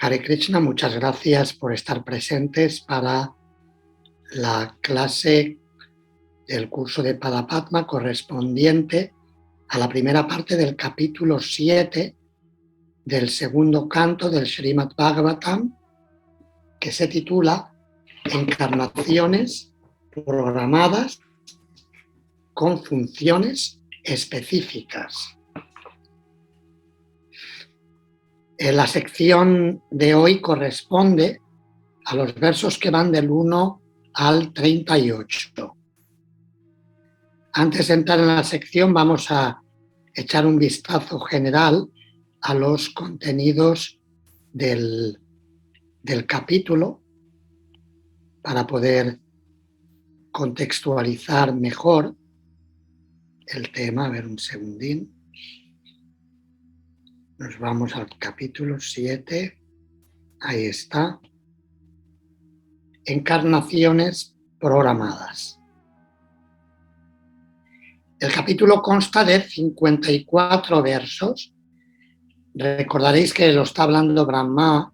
Hare Krishna, muchas gracias por estar presentes para la clase del curso de Padapatma correspondiente a la primera parte del capítulo 7 del segundo canto del Srimad Bhagavatam, que se titula Encarnaciones programadas con funciones específicas. La sección de hoy corresponde a los versos que van del 1 al 38. Antes de entrar en la sección vamos a echar un vistazo general a los contenidos del capítulo para poder contextualizar mejor el tema. A ver, un segundín. Nos vamos al capítulo 7. Ahí está. Encarnaciones programadas. El capítulo consta de 54 versos. Recordaréis que lo está hablando Brahma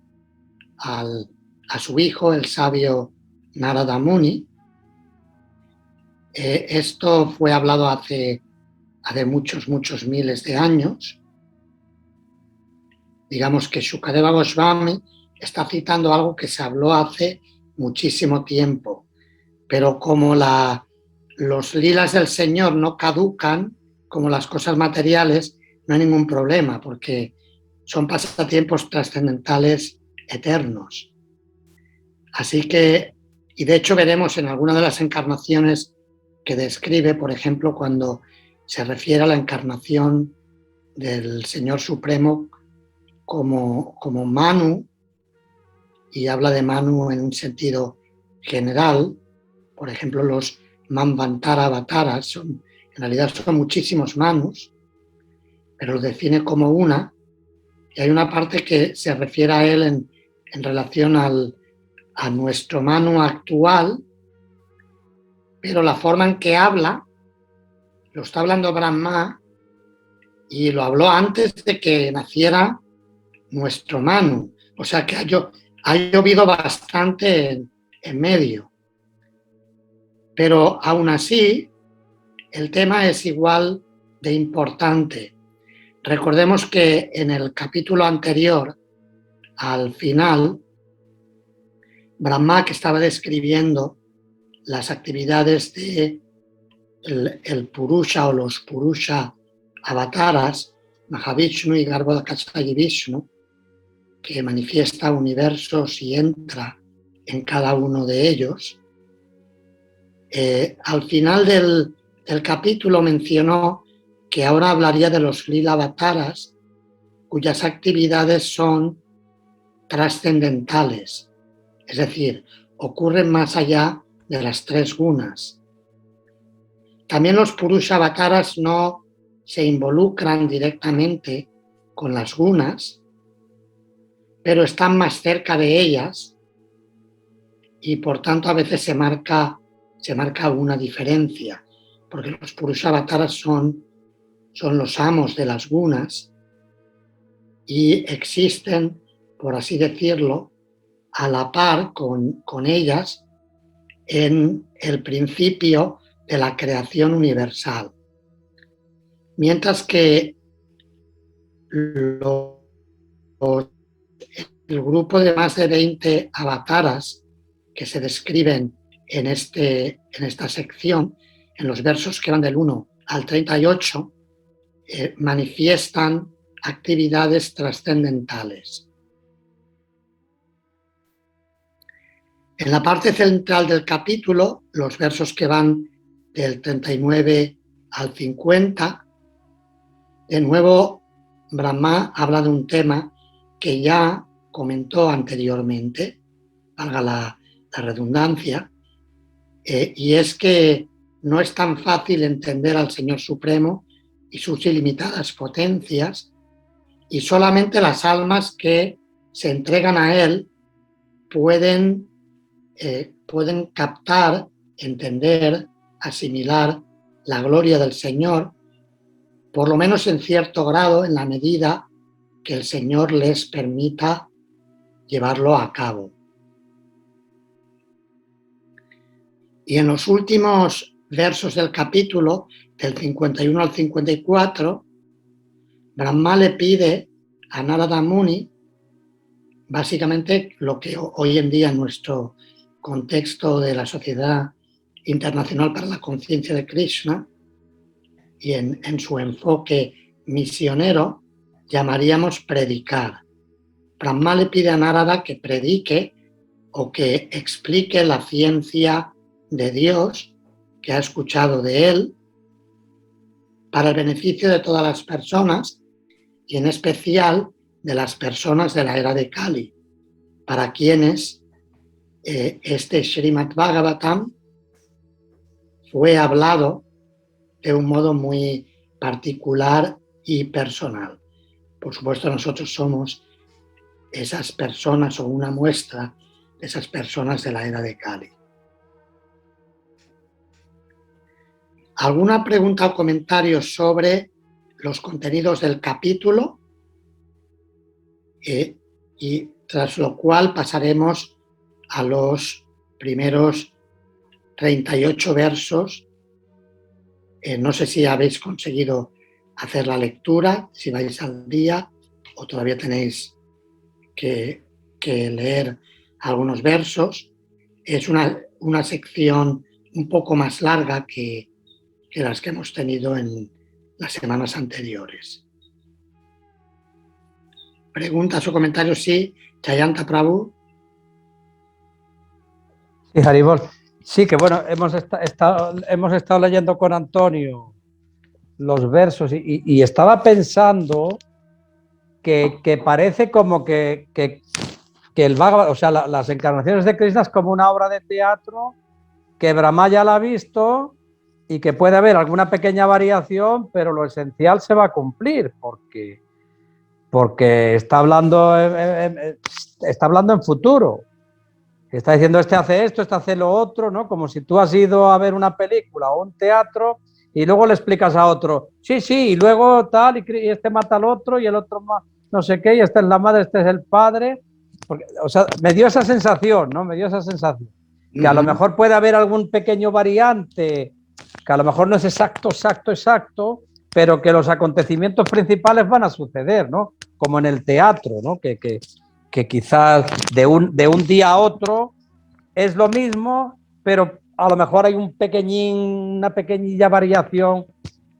a su hijo, el sabio Narada Muni. Esto fue hablado hace muchos miles de años. Digamos que Shukadeva Goswami está citando algo que se habló hace muchísimo tiempo, pero como los lilas del Señor no caducan como las cosas materiales, no hay ningún problema, porque son pasatiempos trascendentales eternos. Así que, y de hecho veremos en alguna de las encarnaciones que describe, por ejemplo, cuando se refiere a la encarnación del Señor Supremo como Manu, y habla de Manu en un sentido general. Por ejemplo, los Manvantara avataras en realidad son muchísimos Manus, pero los define como una, y hay una parte que se refiere a él en relación a nuestro Manu actual, pero la forma en que habla, lo está hablando Brahma, y lo habló antes de que naciera nuestro Manu. O sea que ha llovido bastante en medio. Pero aún así, el tema es igual de importante. Recordemos que en el capítulo anterior, al final, Brahma, que estaba describiendo las actividades de el Purusha o los Purusha avataras, Mahavishnu y Garbhodakashayi Vishnu, que manifiesta universos y entra en cada uno de ellos, al final del capítulo mencionó que ahora hablaría de los Lila avataras, cuyas actividades son trascendentales, es decir, ocurren más allá de las tres gunas. También los Purusha avataras no se involucran directamente con las gunas, pero están más cerca de ellas y por tanto a veces se marca una diferencia, porque los Purusha avataras son los amos de las gunas y existen, por así decirlo, a la par con ellas en el principio de la creación universal. Mientras que el grupo de más de 20 avataras que se describen en esta sección, en los versos que van del 1 al 38, manifiestan actividades trascendentales. En la parte central del capítulo, los versos que van del 39 al 50, de nuevo Brahma habla de un tema que ya comentó anteriormente, valga la redundancia, y es que no es tan fácil entender al Señor Supremo y sus ilimitadas potencias, y solamente las almas que se entregan a Él pueden captar, entender, asimilar la gloria del Señor, por lo menos en cierto grado, en la medida que el Señor les permita llevarlo a cabo. Y en los últimos versos del capítulo, del 51 al 54, Brahma le pide a Narada Muni básicamente lo que hoy en día en nuestro contexto de la Sociedad Internacional para la Conciencia de Krishna y en su enfoque misionero llamaríamos predicar. Brahma le pide a Narada que predique o que explique la ciencia de Dios que ha escuchado de él para el beneficio de todas las personas y en especial de las personas de la era de Kali, para quienes este Srimad Bhagavatam fue hablado de un modo muy particular y personal. Por supuesto, nosotros somos esas personas o una muestra de esas personas de la era de Kali. ¿Alguna pregunta o comentario sobre los contenidos del capítulo? Y tras lo cual pasaremos a los primeros 38 versos. No sé si habéis conseguido hacer la lectura, si vais al día o todavía tenéis que leer algunos versos. Es una sección un poco más larga que las que hemos tenido en las semanas anteriores. ¿Preguntas o comentarios? Sí, Jayanta Prabhu. Sí, Haribol. Sí, que bueno, hemos estado leyendo con Antonio los versos y estaba pensando que parece como que el Bhagavad, o sea, las encarnaciones de Krishna es como una obra de teatro que Brahma ya la ha visto y que puede haber alguna pequeña variación, pero lo esencial se va a cumplir porque está hablando en futuro. Está diciendo, este hace esto, este hace lo otro, ¿no? Como si tú has ido a ver una película o un teatro y luego le explicas a otro, sí, y luego tal, y este mata al otro y el otro no sé qué, y esta es la madre, este es el padre. Porque, o sea, me dio esa sensación, ¿no? Me dio esa sensación. Que a lo mejor puede haber algún pequeño variante, que a lo mejor no es exacto, pero que los acontecimientos principales van a suceder, ¿no? Como en el teatro, ¿no? Que quizás de un día a otro es lo mismo, pero a lo mejor hay una pequeñilla variación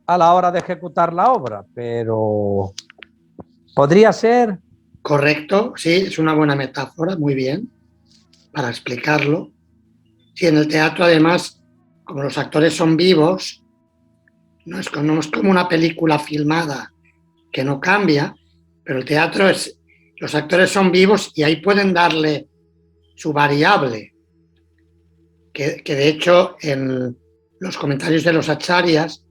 a la hora de ejecutar la obra, pero podría ser. Correcto, sí, es una buena metáfora, muy bien, para explicarlo. Sí, en el teatro, además, como los actores son vivos, no es como una película filmada que no cambia, pero el teatro los actores son vivos y ahí pueden darle su variable, que de hecho en los comentarios de los acharyas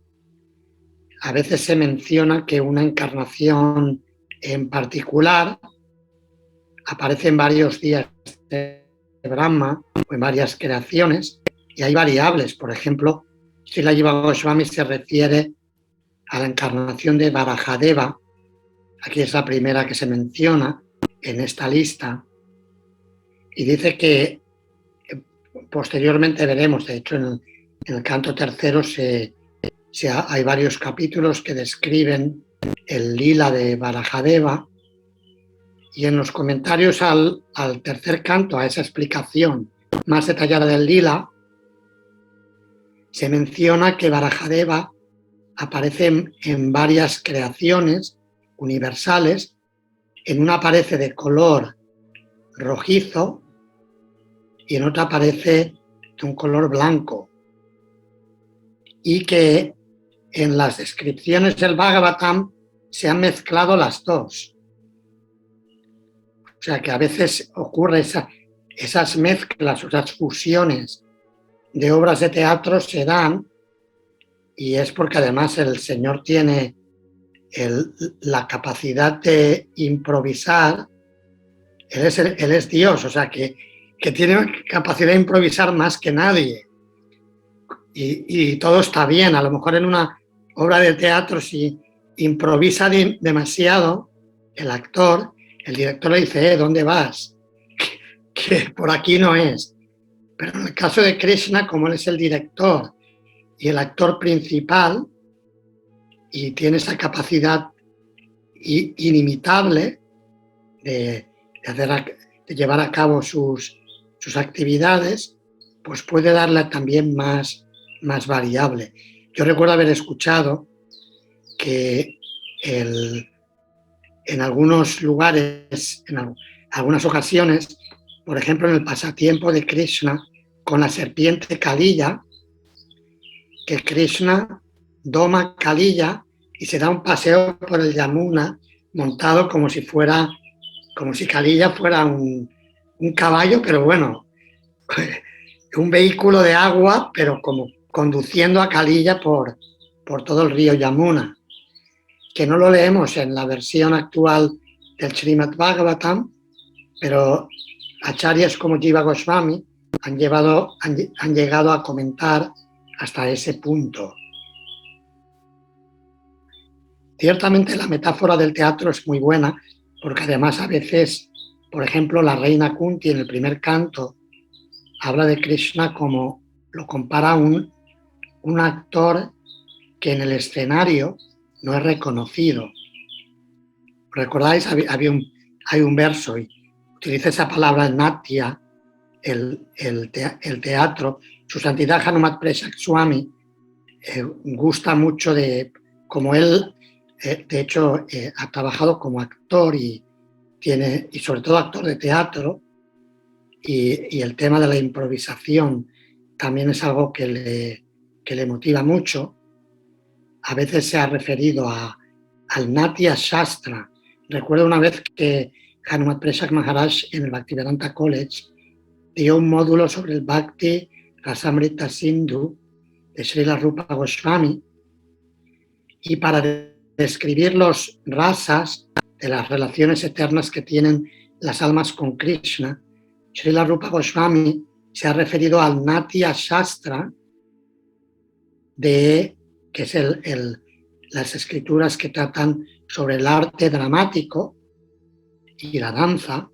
a veces se menciona que una encarnación en particular aparece en varios días de Brahma o en varias creaciones y hay variables. Por ejemplo, Srila Jiva Goswami se refiere a la encarnación de Varahadeva. Aquí es la primera que se menciona en esta lista y dice que posteriormente veremos, de hecho en el canto tercero hay varios capítulos que describen el lila de Varahadeva y en los comentarios al tercer canto, a esa explicación más detallada del lila, se menciona que Varahadeva aparece en varias creaciones universales. En una aparece de color rojizo y en otra aparece de un color blanco. Y que en las descripciones del Bhagavatam se han mezclado las dos. O sea que a veces ocurre esas mezclas o esas fusiones de obras de teatro se dan y es porque además el Señor tiene la capacidad de improvisar. Él es Dios, o sea que tiene capacidad de improvisar más que nadie. Y todo está bien. A lo mejor en una obra de teatro, si improvisa demasiado el actor, el director le dice, ¿dónde vas? que por aquí no es. Pero en el caso de Krishna, como él es el director y el actor principal, y tiene esa capacidad inimitable de llevar a cabo sus actividades, pues puede darle también más variable. Yo recuerdo haber escuchado que en algunos lugares, en algunas ocasiones, por ejemplo, en el pasatiempo de Krishna con la serpiente Kalila, que Krishna doma Kalila y se da un paseo por el Yamuna montado como si Kalila fuera un caballo, pero bueno, un vehículo de agua, pero como conduciendo a Kalila por todo el río Yamuna, que no lo leemos en la versión actual del Srimad Bhagavatam, pero acharyas como Jiva Goswami han llegado a comentar hasta ese punto. Ciertamente la metáfora del teatro es muy buena, porque además a veces, por ejemplo, la reina Kunti en el primer canto habla de Krishna como lo compara a un actor que en el escenario no es reconocido. ¿Recordáis? Hay un verso y utiliza esa palabra natya, el teatro. Su santidad Hanumat Preshak Swami gusta mucho de, como él, de hecho, ha trabajado como actor y sobre todo actor de teatro, y el tema de la improvisación también es algo que le motiva mucho. A veces se ha referido al Natya Shastra. Recuerdo una vez que Hanumat Preshak Maharaj en el Bhaktivedanta College dio un módulo sobre el Bhakti Rasamrita Sindhu de Srila Rupa Goswami, y para describir los rasas de las relaciones eternas que tienen las almas con Krishna, Srila Rupa Goswami se ha referido al Natya Shastra, que es las escrituras que tratan sobre el arte dramático y la danza,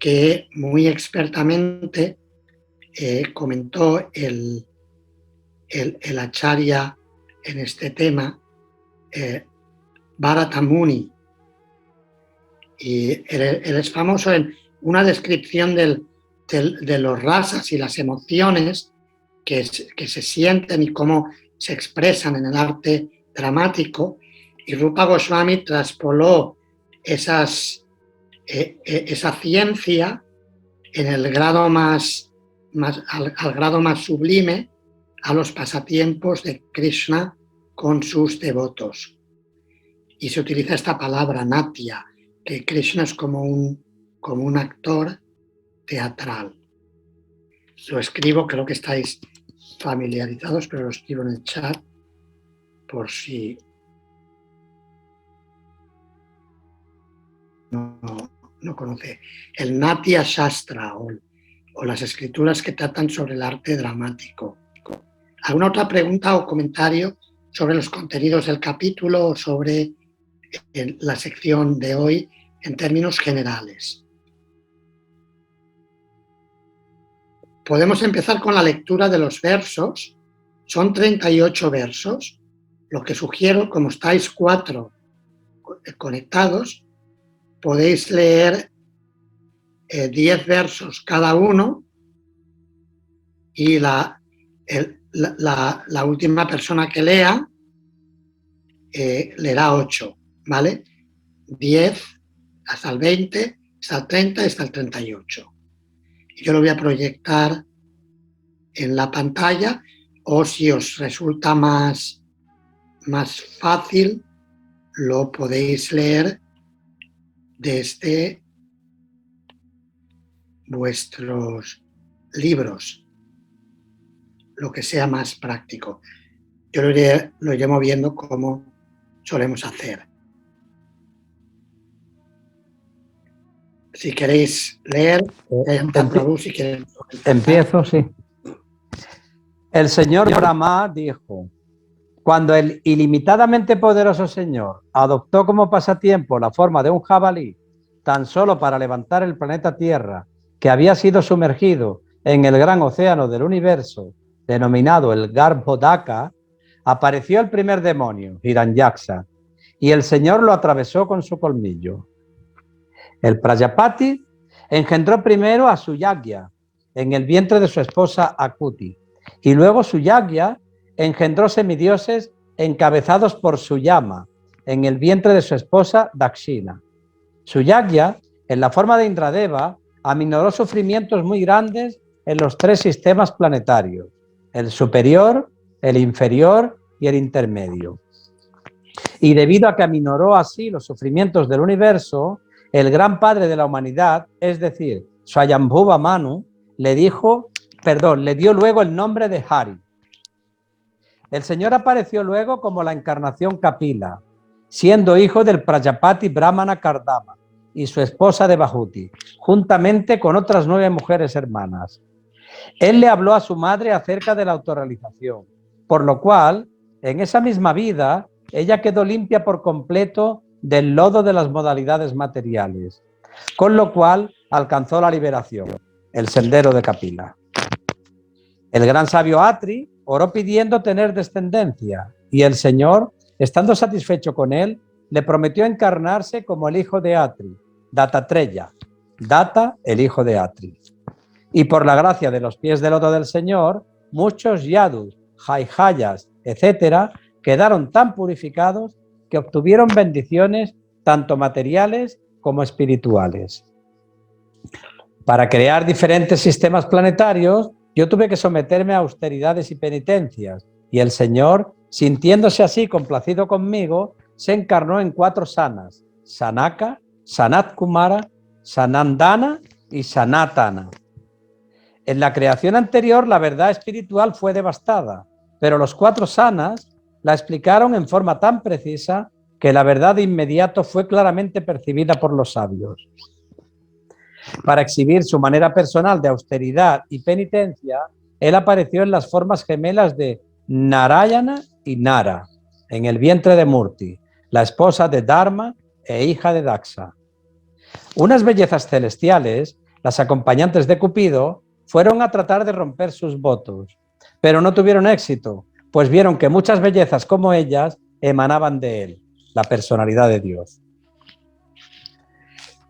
que muy expertamente comentó el acharya en este tema, Bharata Muni. Y él es famoso en una descripción de los rasas y las emociones que se sienten y cómo se expresan en el arte dramático, y Rupa Goswami traspoló esa ciencia en el grado al grado más sublime, a los pasatiempos de Krishna con sus devotos. Y se utiliza esta palabra natya, que Krishna es como un actor teatral. Lo escribo, creo que estáis familiarizados, pero lo escribo en el chat por si no conoce. El Natya Shastra o las escrituras que tratan sobre el arte dramático. ¿Alguna otra pregunta o comentario sobre los contenidos del capítulo o sobre la sección de hoy en términos generales? Podemos empezar con la lectura de los versos. Son 38 versos. Lo que sugiero, como estáis 4 conectados, podéis leer 10 versos cada uno, y la última persona que lea leerá 8, ¿vale? 10 hasta el 20, hasta el 30 y hasta el 38. Yo lo voy a proyectar en la pantalla, o si os resulta más fácil, lo podéis leer desde vuestros libros, lo que sea más práctico. Yo lo iré moviendo como solemos hacer. Si queréis leer, si queréis... Empiezo, sí. El señor Brahma dijo: cuando el ilimitadamente poderoso Señor adoptó como pasatiempo la forma de un jabalí, tan solo para levantar el planeta Tierra que había sido sumergido en el gran océano del universo, denominado el Garbhodaka, apareció el primer demonio, Hiranyaksha, y el Señor lo atravesó con su colmillo. El Prajapati engendró primero a Suyagya en el vientre de su esposa Akuti, y luego Suyagya engendró semidioses encabezados por Suyama en el vientre de su esposa Dakshina. Suyagya, en la forma de Indradeva, aminoró sufrimientos muy grandes en los 3 sistemas planetarios, el superior, el inferior y el intermedio. Y debido a que aminoró así los sufrimientos del universo, el gran padre de la humanidad, es decir, Swayambhuva Manu, le dio luego el nombre de Hari. El Señor apareció luego como la encarnación Kapila, siendo hijo del Prajapati Brahmana Kardama y su esposa Devahuti, juntamente con otras 9 mujeres hermanas. Él le habló a su madre acerca de la autorrealización, por lo cual, en esa misma vida, ella quedó limpia por completo del lodo de las modalidades materiales, con lo cual alcanzó la liberación, el sendero de Kapila. El gran sabio Atri oró pidiendo tener descendencia y el Señor, estando satisfecho con él, le prometió encarnarse como el hijo de Atri, Dattatreya, Datta, el hijo de Atri. Y por la gracia de los pies de lodo del Señor, muchos yadus, jaihayas, etcétera, quedaron tan purificados que obtuvieron bendiciones tanto materiales como espirituales. Para crear diferentes sistemas planetarios, yo tuve que someterme a austeridades y penitencias, y el Señor, sintiéndose así complacido conmigo, se encarnó en 4 sanas: Sanaka, Sanat Kumara, Sanandana y Sanatana. En la creación anterior, la verdad espiritual fue devastada, pero los 4 sanas la explicaron en forma tan precisa que la verdad de inmediato fue claramente percibida por los sabios. Para exhibir su manera personal de austeridad y penitencia, él apareció en las formas gemelas de Narayana y Nara, en el vientre de Murti, la esposa de Dharma e hija de Daksha. Unas bellezas celestiales, las acompañantes de Cupido, fueron a tratar de romper sus votos, pero no tuvieron éxito, pues vieron que muchas bellezas como ellas emanaban de él, la personalidad de Dios.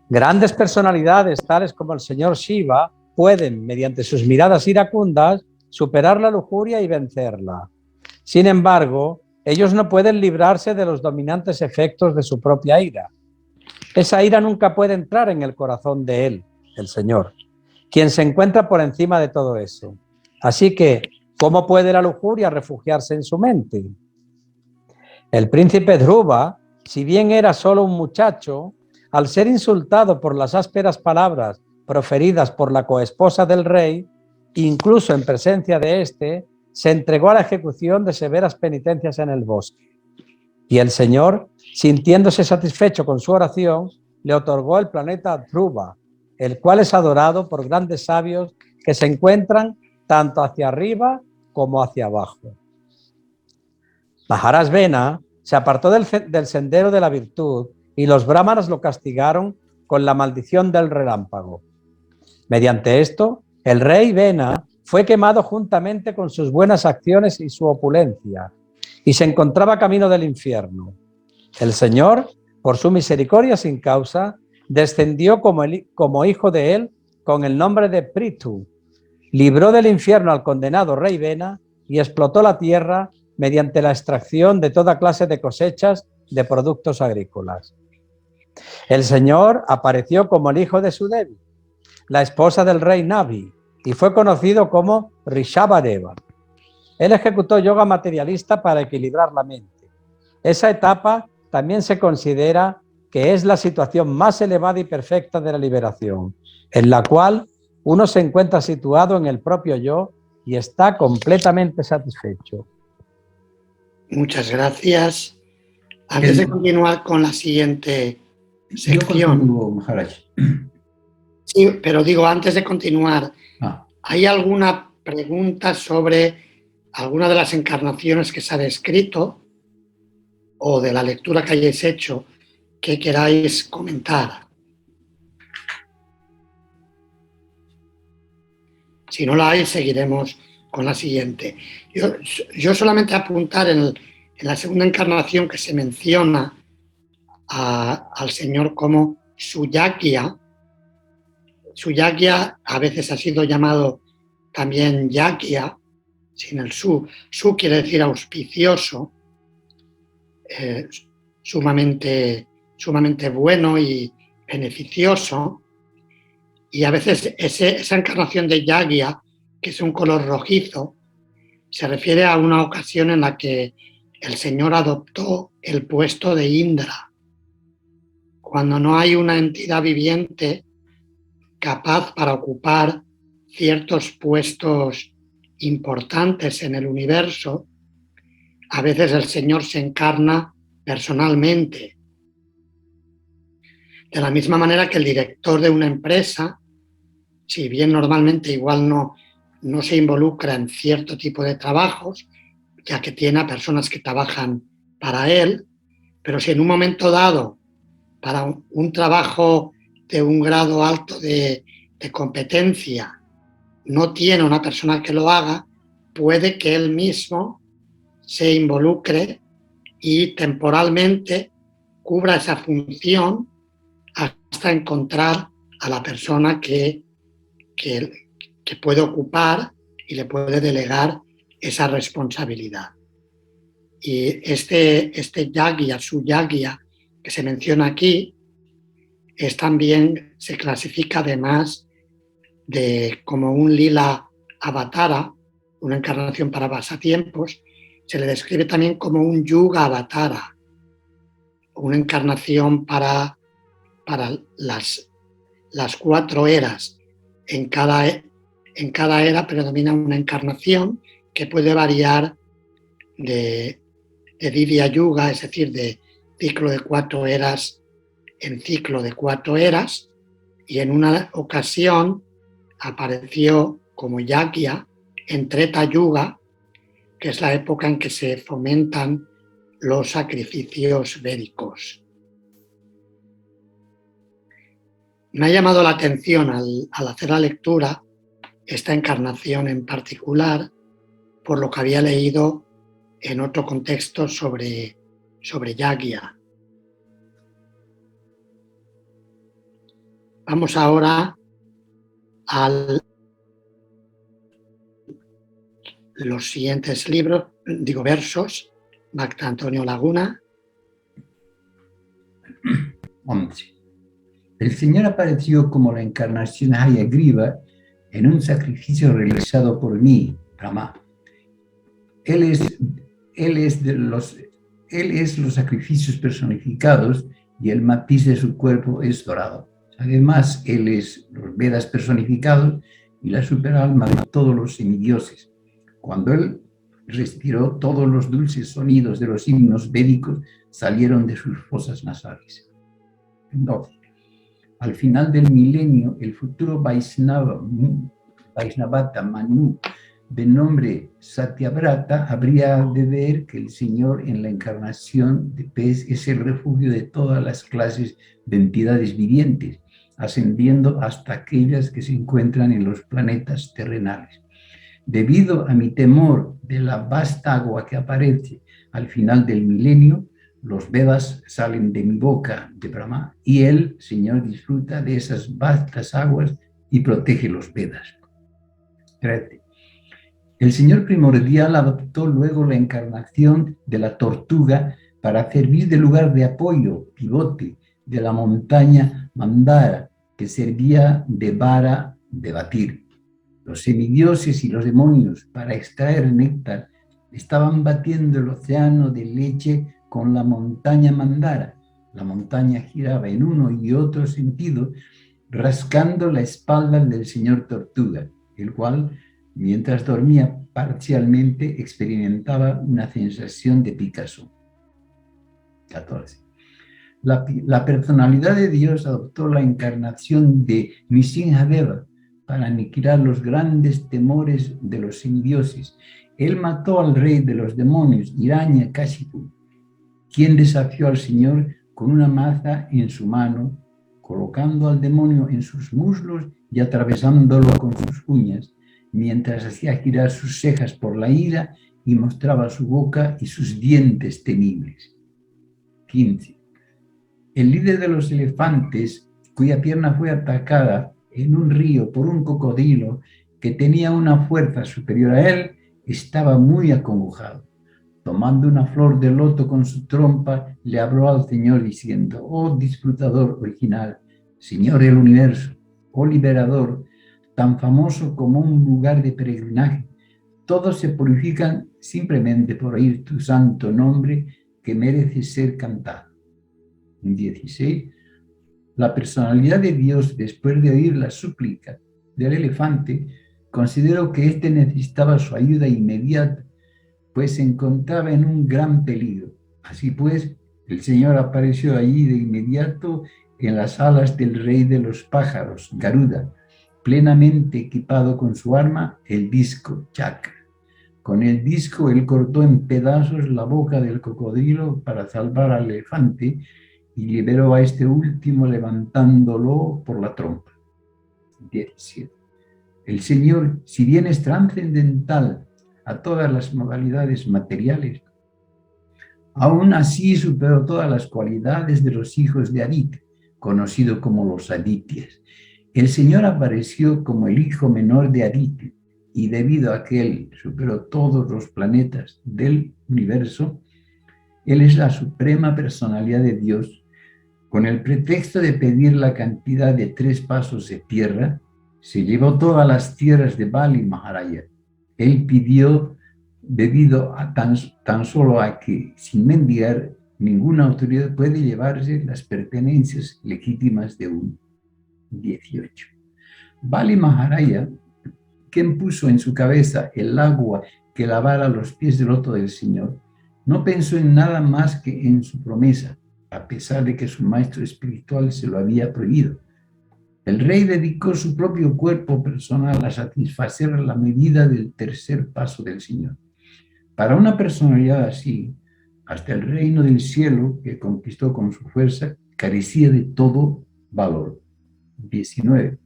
Grandes personalidades, tales como el señor Shiva, pueden, mediante sus miradas iracundas, superar la lujuria y vencerla. Sin embargo, ellos no pueden librarse de los dominantes efectos de su propia ira. Esa ira nunca puede entrar en el corazón de él, el Señor, quien se encuentra por encima de todo eso. Así que, ¿cómo puede la lujuria refugiarse en su mente? El príncipe Dhruva, si bien era solo un muchacho, al ser insultado por las ásperas palabras proferidas por la coesposa del rey, incluso en presencia de éste, se entregó a la ejecución de severas penitencias en el bosque. Y el Señor, sintiéndose satisfecho con su oración, le otorgó el planeta Dhruva, el cual es adorado por grandes sabios que se encuentran tanto hacia arriba como hacia abajo. Maharaj Vena se apartó del sendero de la virtud y los brahmanas lo castigaron con la maldición del relámpago. Mediante esto, el rey Vena fue quemado juntamente con sus buenas acciones y su opulencia, y se encontraba camino del infierno. El Señor, por su misericordia sin causa, descendió como hijo de él con el nombre de Prithu, libró del infierno al condenado rey Vena y explotó la tierra mediante la extracción de toda clase de cosechas de productos agrícolas. El Señor apareció como el hijo de Sudevi, la esposa del rey Navi, y fue conocido como Rishabhadeva. Él ejecutó yoga materialista para equilibrar la mente. Esa etapa también se considera que es la situación más elevada y perfecta de la liberación, en la cual uno se encuentra situado en el propio yo y está completamente satisfecho. Muchas gracias. Antes de continuar con la siguiente sección. Sí, pero digo, antes de continuar, ¿hay alguna pregunta sobre alguna de las encarnaciones que se ha descrito o de la lectura que hayáis hecho que queráis comentar? Si no la hay, seguiremos con la siguiente. Yo solamente apuntar en la segunda encarnación que se menciona al Señor como Suyagya. Suyagya a veces ha sido llamado también Yagya, sin el su. Su quiere decir auspicioso, sumamente bueno y beneficioso. Y a veces esa encarnación de Yagya, que es un color rojizo, se refiere a una ocasión en la que el Señor adoptó el puesto de Indra. Cuando no hay una entidad viviente capaz para ocupar ciertos puestos importantes en el universo, a veces el Señor se encarna personalmente. De la misma manera que el director de una empresa, si bien normalmente igual no se involucra en cierto tipo de trabajos, ya que tiene a personas que trabajan para él, pero si en un momento dado, para un trabajo de un grado alto de competencia, no tiene una persona que lo haga, puede que él mismo se involucre y temporalmente cubra esa función hasta encontrar a la persona que puede ocupar y le puede delegar esa responsabilidad. Y este yagya, su yagya, que se menciona aquí, también se clasifica además como un lila avatara, una encarnación para pasatiempos. Se le describe también como un yuga avatara, una encarnación para las 4 eras. En cada era predomina una encarnación que puede variar de Divya Yuga, es decir, de ciclo de 4 eras en ciclo de 4 eras, y en una ocasión apareció como Yagya en Treta Yuga, que es la época en que se fomentan los sacrificios védicos. Me ha llamado la atención al hacer la lectura esta encarnación en particular, por lo que había leído en otro contexto sobre Yagya. Vamos ahora a los siguientes versos. Bhakta Antonio Laguna. 11. El Señor apareció como la encarnación Hayagriva en un sacrificio realizado por mí, Brahma. Él es los sacrificios personificados y el matiz de su cuerpo es dorado. Además, Él es los Vedas personificados y la superalma de todos los semidioses. Cuando Él respiró, todos los dulces sonidos de los himnos védicos salieron de sus fosas nasales. 12. Al final del milenio, el futuro Vaishnavata Manu, de nombre Satyavrata, habría de ver que el Señor en la encarnación de pez es el refugio de todas las clases de entidades vivientes, ascendiendo hasta aquellas que se encuentran en los planetas terrenales. Debido a mi temor de la vasta agua que aparece al final del milenio, los Vedas salen de mi boca, de Brahma, y él, Señor, disfruta de esas vastas aguas y protege los Vedas. 13. El Señor primordial adoptó luego la encarnación de la tortuga para servir de lugar de apoyo, pivote, de la montaña Mandara, que servía de vara de batir. Los semidioses y los demonios, para extraer néctar, estaban batiendo el océano de leche con la montaña Mandara. La montaña giraba en uno y otro sentido, rascando la espalda del señor Tortuga, el cual, mientras dormía parcialmente, experimentaba una sensación de picazón. 14. La personalidad de Dios adoptó la encarnación de Nrsimhadeva para aniquilar los grandes temores de los semidioses. Él mató al rey de los demonios, Hiranyakashipu, quien desafió al Señor con una maza en su mano, colocando al demonio en sus muslos y atravesándolo con sus uñas. mientras hacía girar sus cejas por la ira y mostraba su boca y sus dientes temibles. 15. El líder de los elefantes, cuya pierna fue atacada en un río por un cocodrilo que tenía una fuerza superior a él, estaba muy acongojado. Tomando una flor de loto con su trompa, le habló al Señor diciendo: oh disfrutador original, Señor del universo, oh liberador, tan famoso como un lugar de peregrinaje, todos se purifican simplemente por oír tu santo nombre que merece ser cantado. 16. La personalidad de Dios, después de oír la súplica del elefante, consideró que éste necesitaba su ayuda inmediata, pues se encontraba en un gran peligro. Así pues, el Señor apareció allí de inmediato en las alas del rey de los pájaros, Garuda, plenamente equipado con su arma, el disco chakra. Con el disco él cortó en pedazos la boca del cocodrilo para salvar al elefante y liberó a este último levantándolo por la trompa. 17. El Señor, si bien es trascendental a todas las modalidades materiales, aún así superó todas las cualidades de los hijos de Aditya, conocido como los Adityas. El Señor apareció como el hijo menor de Aditya, y debido a que él superó todos los planetas del universo, él es la suprema personalidad de Dios. Con el pretexto de pedir la cantidad de 3 pasos de tierra, se llevó todas las tierras de Bali Maharaya. Él pidió debido a tan solo a que, sin mendigar, ninguna autoridad puede llevarse las pertenencias legítimas de un. 18. Bali Maharaya, quien puso en su cabeza el agua que lavara los pies del loto del Señor, no pensó en nada más que en su promesa, a pesar de que su maestro espiritual se lo había prohibido. El rey dedicó su propio cuerpo personal a satisfacer la medida del tercer paso del Señor. Para una personalidad así, hasta el reino del cielo que conquistó con su fuerza carecía de todo valor. 19.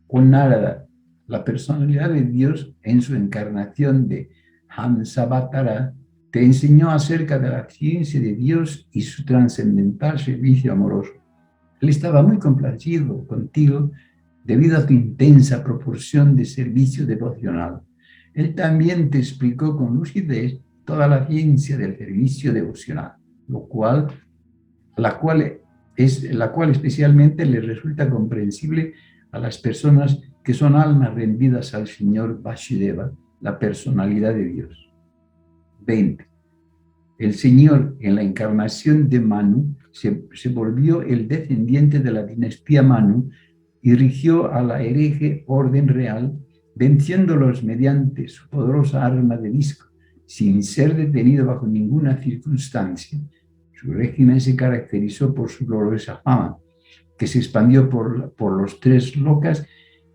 Con Narada, la personalidad de Dios en su encarnación de Hamsavatara, te enseñó acerca de la ciencia de Dios y su trascendental servicio amoroso. Él estaba muy complacido contigo debido a tu intensa proporción de servicio devocional. Él también te explicó con lucidez toda la ciencia del servicio devocional, la cual especialmente le resulta comprensible a las personas que son almas rendidas al Señor Vasudeva, la personalidad de Dios. 20. El Señor, en la encarnación de Manu, se volvió el descendiente de la dinastía Manu y rigió a la hereje orden real, venciéndolos mediante su poderosa arma de disco, sin ser detenido bajo ninguna circunstancia. Su régimen se caracterizó por su gloriosa fama, que se expandió por los 3 lokas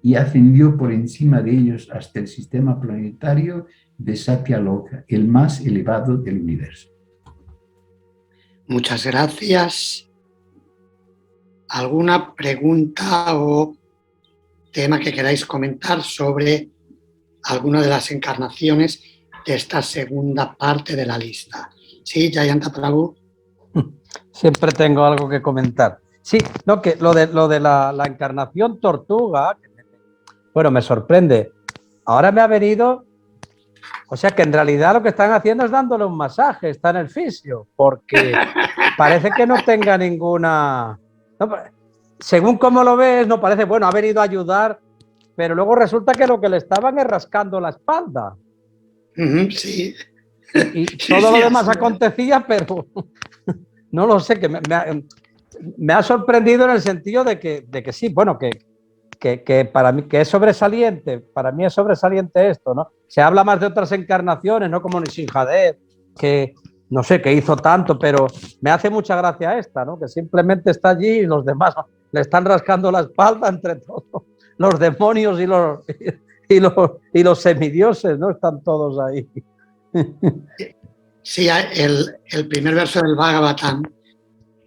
y ascendió por encima de ellos hasta el sistema planetario de Satyaloka, el más elevado del universo. Muchas gracias. ¿Alguna pregunta o tema que queráis comentar sobre alguna de las encarnaciones de esta segunda parte de la lista? Sí, Jayanta Prabhu. Siempre tengo algo que comentar. Sí, no, que lo de la encarnación tortuga, bueno, me sorprende. Ahora me ha venido, o sea que en realidad lo que están haciendo es dándole un masaje, está en el fisio, porque parece que no tenga ninguna... No, según cómo lo ves, no parece, bueno, ha venido a ayudar, pero luego resulta que lo que le estaban es rascando la espalda. Sí. Y todo lo demás acontecía, pero no lo sé, que me ha sorprendido en el sentido de que sí, bueno, que para mí que es sobresaliente, para mí es sobresaliente esto, ¿no? Se habla más de otras encarnaciones, ¿no? Como Nrsimhadev, que no sé, que hizo tanto, pero me hace mucha gracia esta, ¿no? Que simplemente está allí y los demás le están rascando la espalda entre todos, los demonios y los semidioses, ¿no? Están todos ahí. Sí, el primer verso del Bhagavatam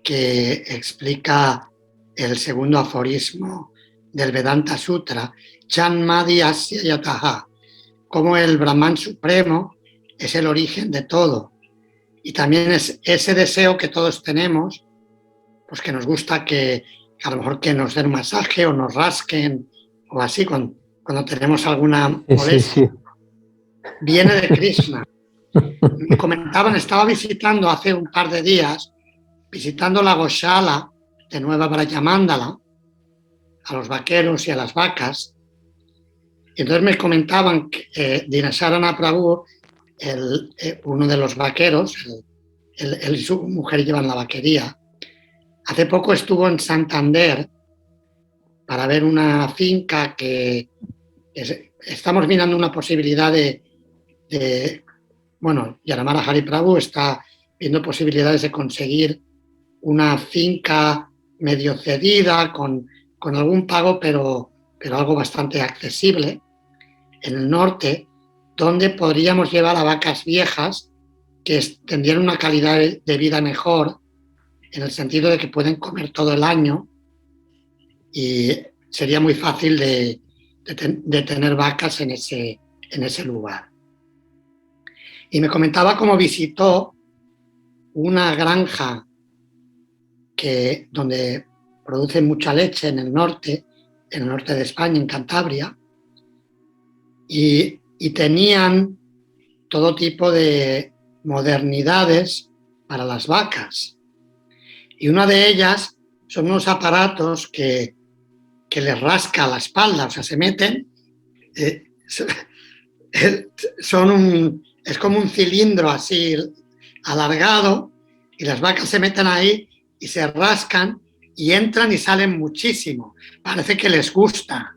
que explica el segundo aforismo del Vedanta Sutra, Janmadi Asya Yataha, cómo el Brahman supremo es el origen de todo. Y también es ese deseo que todos tenemos, pues que nos gusta que a lo mejor que nos den un masaje o nos rasquen o así cuando tenemos alguna molestia. Sí. Viene de Krishna. Me comentaban, estaba visitando hace un par de días, visitando la Goshala de Nueva Brayamandala, a los vaqueros y a las vacas. Y entonces me comentaban que Dinasarana Prabhu, uno de los vaqueros, él y su mujer llevan la vaquería, hace poco estuvo en Santander para ver una finca que estamos mirando una posibilidad bueno, Yanamara Hari Prabhu está viendo posibilidades de conseguir una finca medio cedida con algún pago, pero algo bastante accesible en el norte, donde podríamos llevar a vacas viejas que tendrían una calidad de vida mejor, en el sentido de que pueden comer todo el año y sería muy fácil de tener vacas en ese lugar. Y me comentaba cómo visitó una granja donde producen mucha leche en el norte de España, en Cantabria, y tenían todo tipo de modernidades para las vacas. Y una de ellas son unos aparatos que les rasca la espalda, o sea, se meten, es como un cilindro así alargado, y las vacas se meten ahí y se rascan y entran y salen muchísimo. Parece que les gusta.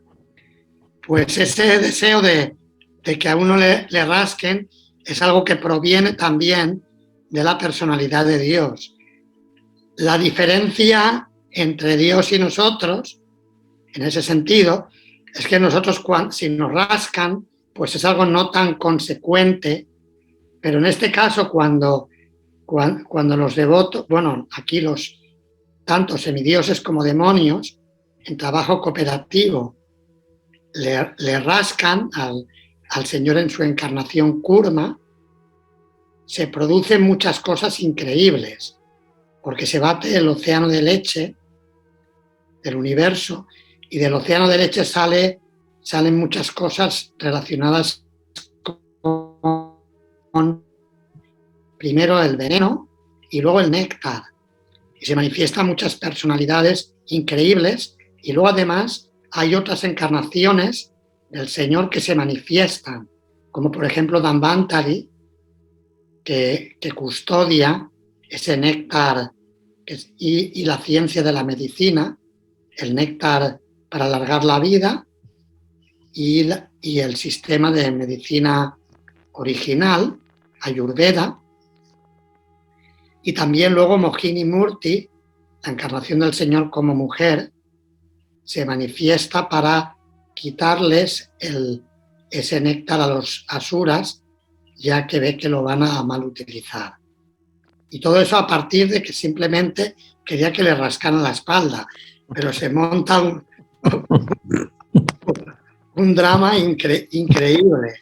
Pues ese deseo de que a uno le rasquen es algo que proviene también de la personalidad de Dios. La diferencia entre Dios y nosotros, en ese sentido, es que nosotros si nos rascan, pues es algo no tan consecuente, pero en este caso cuando los devotos, bueno, aquí tanto semidioses como demonios, en trabajo cooperativo, le rascan al Señor en su encarnación Kurma, se producen muchas cosas increíbles, porque se bate el océano de leche del universo, y del océano de leche salen muchas cosas relacionadas con primero el veneno y luego el néctar. Y se manifiestan muchas personalidades increíbles, y luego además hay otras encarnaciones del Señor que se manifiestan, como por ejemplo Dambantari, que custodia ese néctar y la ciencia de la medicina, el néctar para alargar la vida y el sistema de medicina original, Ayurveda, y también luego Mohini Murti, la encarnación del Señor como mujer, se manifiesta para quitarles ese néctar a los asuras, ya que ve que lo van a mal utilizar. Y todo eso a partir de que simplemente quería que le rascaran la espalda, pero se monta un drama increíble.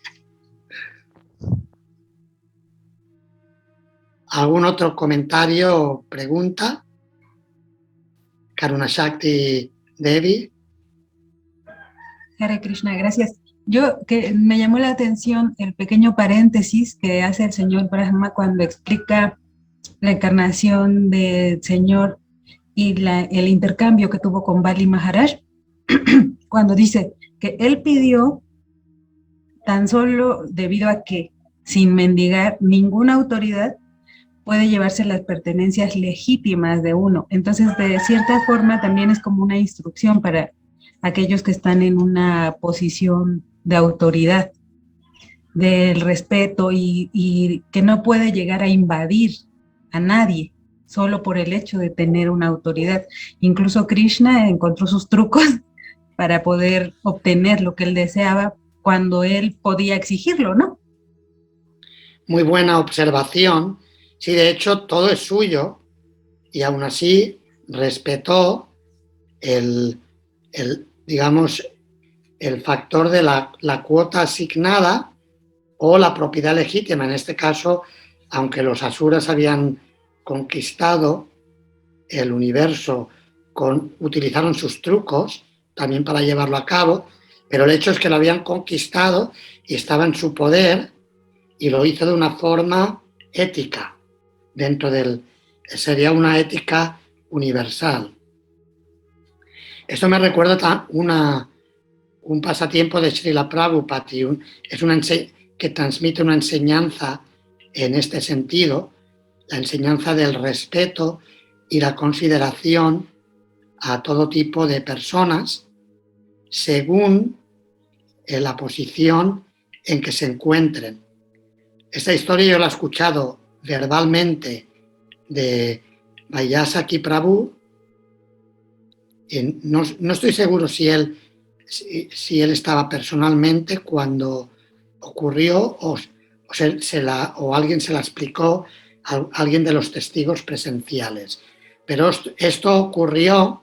¿Algún otro comentario o pregunta? Karuna Shakti Devi. Hare Krishna, gracias. Que me llamó la atención el pequeño paréntesis que hace el señor Brahma cuando explica la encarnación del Señor y el intercambio que tuvo con Bali Maharaj, cuando dice que él pidió tan solo debido a que, sin mendigar, ninguna autoridad puede llevarse las pertenencias legítimas de uno. Entonces, de cierta forma, también es como una instrucción para aquellos que están en una posición de autoridad, del respeto y que no puede llegar a invadir a nadie solo por el hecho de tener una autoridad. Incluso Krishna encontró sus trucos para poder obtener lo que él deseaba cuando él podía exigirlo, ¿no? Muy buena observación. Sí, de hecho, todo es suyo y aún así respetó digamos, el factor de la cuota asignada o la propiedad legítima. En este caso, aunque los asuras habían conquistado el universo, utilizaron sus trucos también para llevarlo a cabo, pero el hecho es que lo habían conquistado y estaba en su poder, y lo hizo de una forma ética, sería una ética universal. Esto me recuerda un pasatiempo de Srila Prabhupada, que transmite una enseñanza en este sentido, la enseñanza del respeto y la consideración a todo tipo de personas según la posición en que se encuentren. Esta historia yo la he escuchado verbalmente de Vayasaki Prabhu. No estoy seguro si él estaba personalmente cuando ocurrió o alguien se la explicó a alguien de los testigos presenciales. Pero esto ocurrió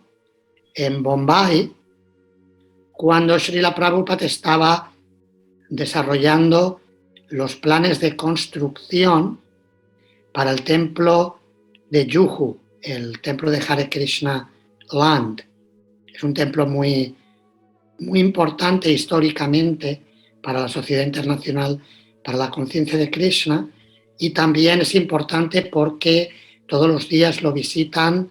en Bombay cuando Srila Prabhupada estaba desarrollando los planes de construcción para el templo de Juhu, el templo de Hare Krishna Land. Es un templo muy, muy importante históricamente para la sociedad internacional, para la conciencia de Krishna, y también es importante porque todos los días lo visitan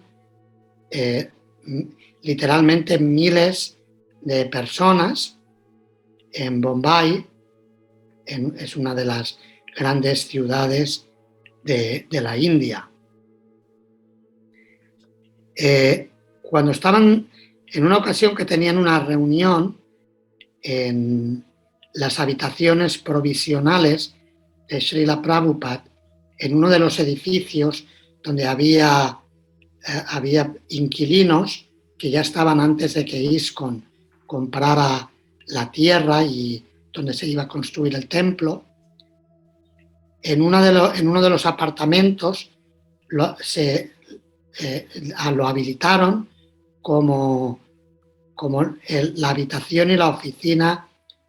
literalmente miles de personas en Bombay. Es una de las grandes ciudades de la India. Cuando estaban en una ocasión que tenían una reunión en las habitaciones provisionales de Srila Prabhupada, en uno de los edificios donde había inquilinos que ya estaban antes de que ISKCON comprara la tierra y donde se iba a construir el templo. En uno de los apartamentos lo habilitaron como la habitación y la oficina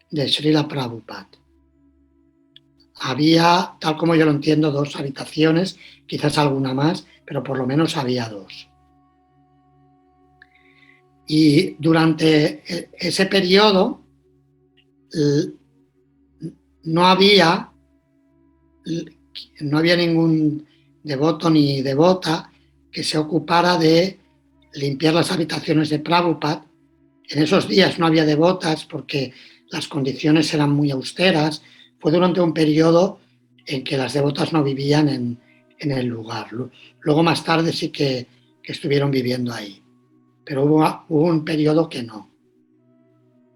de Srila Prabhupada. Había, tal como yo lo entiendo, 2 habitaciones, quizás alguna más, pero por lo menos había 2. Y durante ese periodo no había ningún devoto ni devota que se ocupara de limpiar las habitaciones de Prabhupada. En esos días no había devotas porque las condiciones eran muy austeras. Fue durante un periodo en que las devotas no vivían en el lugar. Luego más tarde sí que estuvieron viviendo ahí, pero hubo un periodo que no.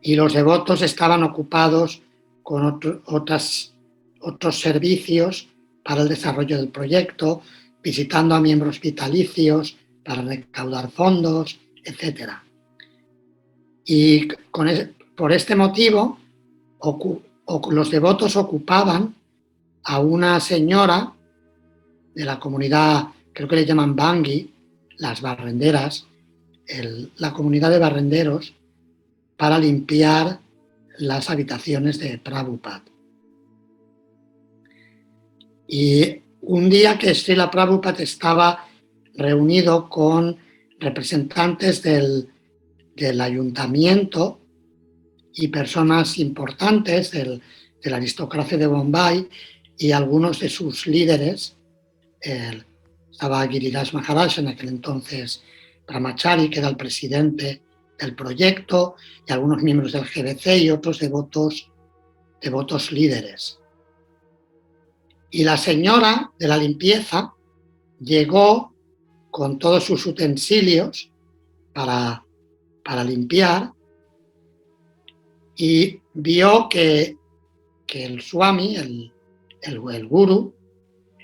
Y los devotos estaban ocupados con otros servicios para el desarrollo del proyecto, visitando a miembros vitalicios para recaudar fondos, etc. Y por este motivo, los devotos ocupaban a una señora de la comunidad, creo que le llaman Bangi, las barrenderas, la comunidad de barrenderos, para limpiar las habitaciones de Prabhupada. Y un día que Srila Prabhupada estaba reunido con representantes del ayuntamiento y personas importantes de la aristocracia de Bombay y algunos de sus líderes, estaba Giriraj Maharaj en aquel entonces, Brahmachari, que era el presidente del proyecto, y algunos miembros del GBC y otros devotos líderes. Y la señora de la limpieza llegó con todos sus utensilios para limpiar y vio que el Swami, el gurú,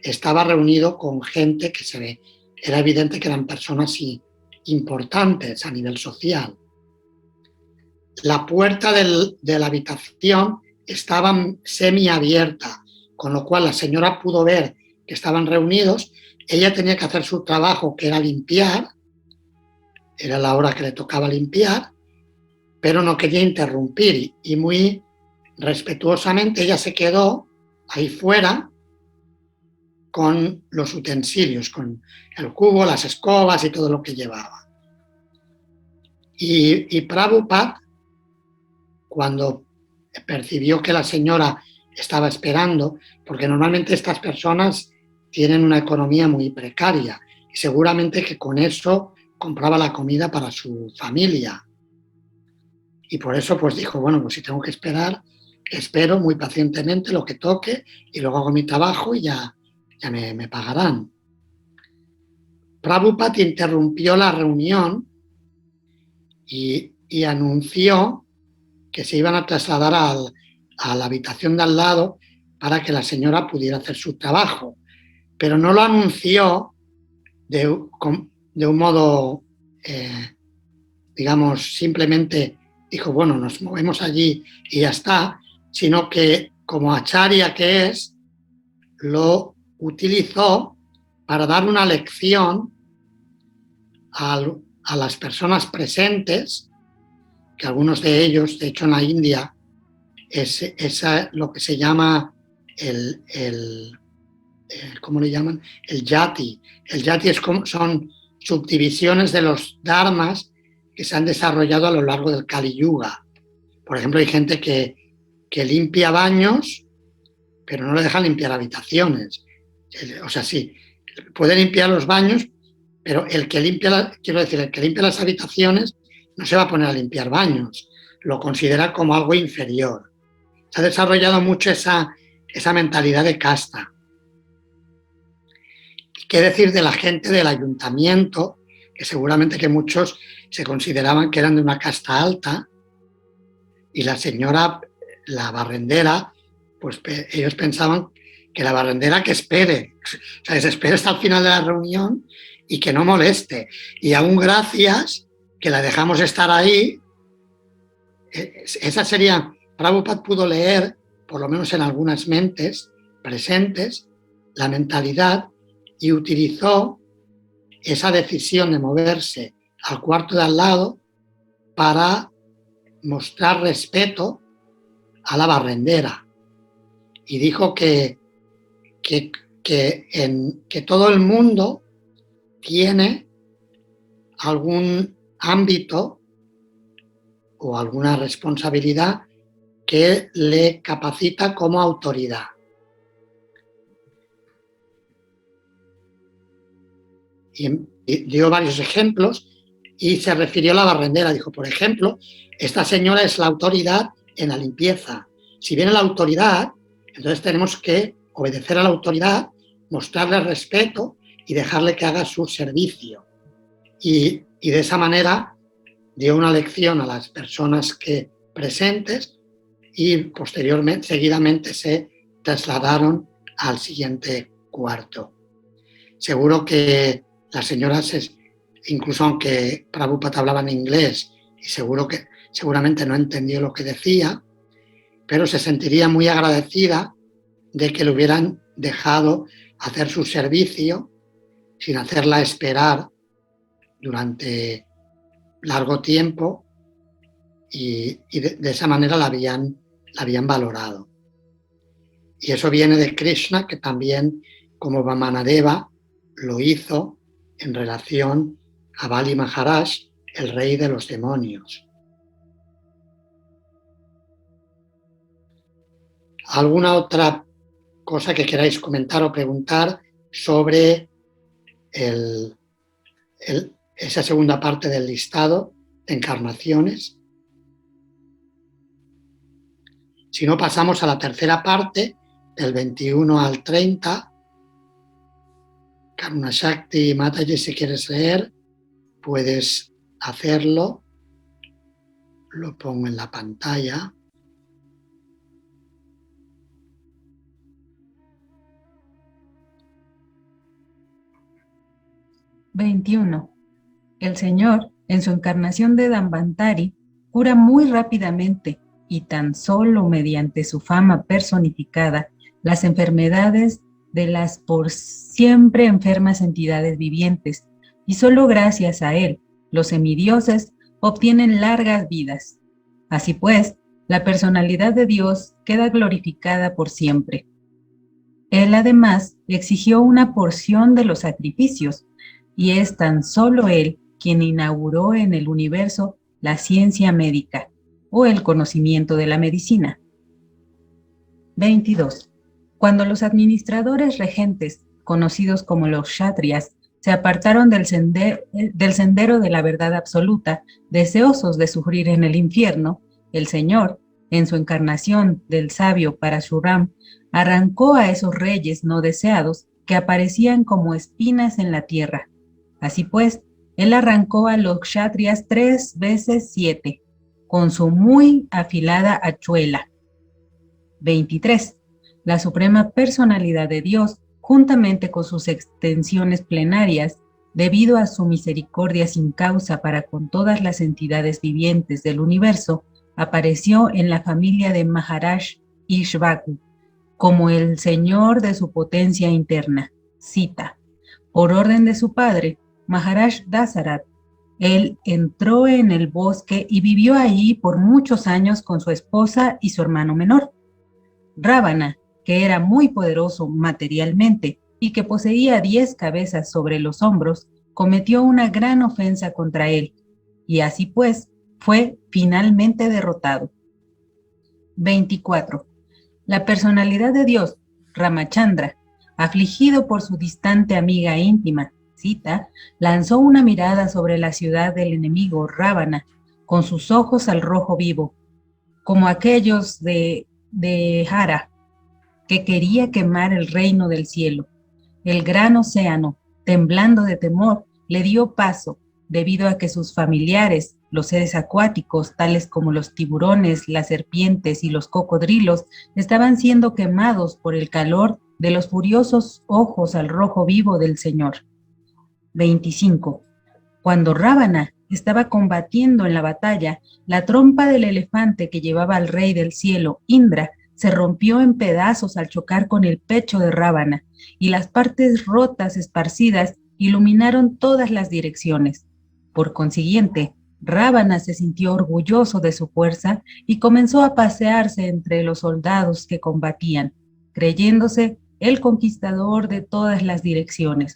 estaba reunido con gente que era evidente que eran personas importantes a nivel social. La puerta de la habitación estaba semiabierta, con lo cual la señora pudo ver que estaban reunidos. Ella tenía que hacer su trabajo, que era limpiar, era la hora que le tocaba limpiar, pero no quería interrumpir y muy respetuosamente ella se quedó ahí fuera con los utensilios, con el cubo, las escobas y todo lo que llevaba. Y Prabhupada, cuando percibió que la señora estaba esperando, porque normalmente estas personas tienen una economía muy precaria y seguramente que con eso compraba la comida para su familia. Y por eso pues dijo, bueno, pues si tengo que esperar, espero muy pacientemente lo que toque y luego hago mi trabajo y ya me pagarán. Prabhupada interrumpió la reunión y anunció que se iban a trasladar a la habitación de al lado para que la señora pudiera hacer su trabajo. Pero no lo anunció de un modo, digamos, simplemente dijo, bueno, nos movemos allí y ya está, sino que como acharya que es, lo utilizó para dar una lección a las personas presentes, que algunos de ellos, de hecho en la India, es lo que se llama ¿cómo le llaman? El yati. El yati son subdivisiones de los dharmas que se han desarrollado a lo largo del Kali Yuga. Por ejemplo, hay gente que limpia baños, pero no le dejan limpiar habitaciones. O sea, sí, puede limpiar los baños, pero el que limpia las habitaciones no se va a poner a limpiar baños, lo considera como algo inferior. Se ha desarrollado mucho esa mentalidad de casta. ¿Qué decir de la gente del ayuntamiento? Que seguramente que muchos se consideraban que eran de una casta alta y la señora, la barrendera, pues ellos pensaban que la barrendera que espere, o sea, que se espere hasta el final de la reunión y que no moleste. Y aún gracias que la dejamos estar ahí, esa sería, Prabhupada pudo leer, por lo menos en algunas mentes presentes, la mentalidad y utilizó esa decisión de moverse al cuarto de al lado para mostrar respeto a la barrendera. Y dijo que todo el mundo tiene algún ámbito o alguna responsabilidad que le capacita como autoridad. Y dio varios ejemplos y se refirió a la barrendera. Dijo, por ejemplo, esta señora es la autoridad en la limpieza. Si viene la autoridad, entonces tenemos que obedecer a la autoridad, mostrarle respeto y dejarle que haga su servicio. Y de esa manera dio una lección a las personas presentes y posteriormente, seguidamente se trasladaron al siguiente cuarto. Seguro que las señoras, incluso aunque Prabhupada hablaba en inglés y seguramente no entendió lo que decía, pero se sentiría muy agradecida de que le hubieran dejado hacer su servicio sin hacerla esperar durante largo tiempo y de esa manera la habían valorado. Y eso viene de Krishna, que también, como Vamanadeva, lo hizo en relación a Bali Maharaj, el rey de los demonios. ¿Alguna otra cosa que queráis comentar o preguntar sobre esa segunda parte del listado de encarnaciones? Si no, pasamos a la tercera parte, del 21 al 30. Karuna Shakti Mataji, si quieres leer, puedes hacerlo. Lo pongo en la pantalla. ...21. El Señor, en su encarnación de Dambantari, cura muy rápidamente y tan solo mediante su fama personificada las enfermedades de las por siempre enfermas entidades vivientes, y solo gracias a él los semidioses obtienen largas vidas. Así pues, la personalidad de Dios queda glorificada por siempre. Él además exigió una porción de los sacrificios, y es tan solo él quien inauguró en el universo la ciencia médica o el conocimiento de la medicina. 22. Cuando los administradores regentes, conocidos como los kshatriyas, se apartaron del sendero de la verdad absoluta, deseosos de sufrir en el infierno, el Señor, en su encarnación del sabio Parashuram, arrancó a esos reyes no deseados que aparecían como espinas en la tierra. Así pues, él arrancó a los kshatriyas 3 veces 7, con su muy afilada hachuela. 23. La suprema personalidad de Dios, juntamente con sus extensiones plenarias, debido a su misericordia sin causa para con todas las entidades vivientes del universo, apareció en la familia de Maharaj Ishvaku, como el señor de su potencia interna, Sita. Por orden de su padre, Maharaj Dasarat, él entró en el bosque y vivió allí por muchos años con su esposa y su hermano menor. Rávana, que era muy poderoso materialmente y que poseía 10 cabezas sobre los hombros, cometió una gran ofensa contra él, y así pues fue finalmente derrotado. 24. La personalidad de Dios, Ramachandra, afligido por su distante amiga íntima, Sita, lanzó una mirada sobre la ciudad del enemigo, Rávana, con sus ojos al rojo vivo, como aquellos de Hara, que quería quemar el reino del cielo. El gran océano, temblando de temor, le dio paso, debido a que sus familiares, los seres acuáticos, tales como los tiburones, las serpientes y los cocodrilos, estaban siendo quemados por el calor de los furiosos ojos al rojo vivo del Señor. 25. Cuando Rávana estaba combatiendo en la batalla, la trompa del elefante que llevaba al rey del cielo, Indra, se rompió en pedazos al chocar con el pecho de Rávana, y las partes rotas esparcidas iluminaron todas las direcciones. Por consiguiente, Rávana se sintió orgulloso de su fuerza y comenzó a pasearse entre los soldados que combatían, creyéndose el conquistador de todas las direcciones.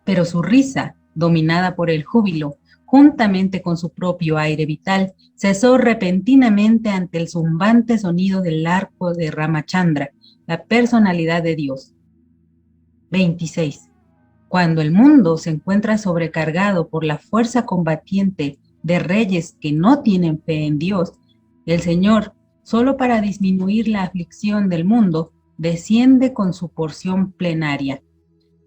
Pero su risa, dominada por el júbilo, juntamente con su propio aire vital, cesó repentinamente ante el zumbante sonido del arco de Ramachandra, la personalidad de Dios. 26. Cuando el mundo se encuentra sobrecargado por la fuerza combatiente de reyes que no tienen fe en Dios, el Señor, solo para disminuir la aflicción del mundo, desciende con su porción plenaria.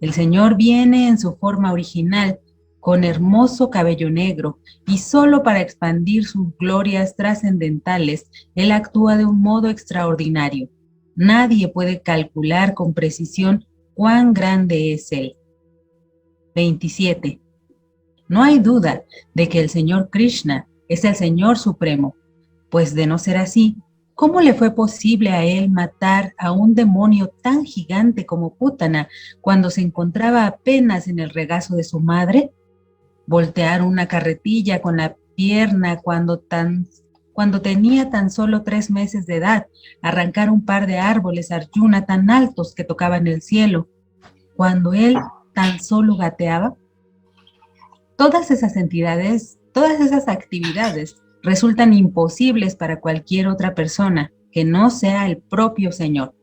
El Señor viene en su forma original, con hermoso cabello negro, y solo para expandir sus glorias trascendentales, Él actúa de un modo extraordinario. Nadie puede calcular con precisión cuán grande es Él. 27. No hay duda de que el Señor Krishna es el Señor Supremo, pues de no ser así, ¿cómo le fue posible a él matar a un demonio tan gigante como Putana cuando se encontraba apenas en el regazo de su madre? Voltear una carretilla con la pierna cuando tenía tan solo 3 meses de edad, arrancar un par de árboles Arjuna tan altos que tocaban el cielo, cuando él tan solo gateaba. Todas esas actividades resultan imposibles para cualquier otra persona que no sea el propio Señor.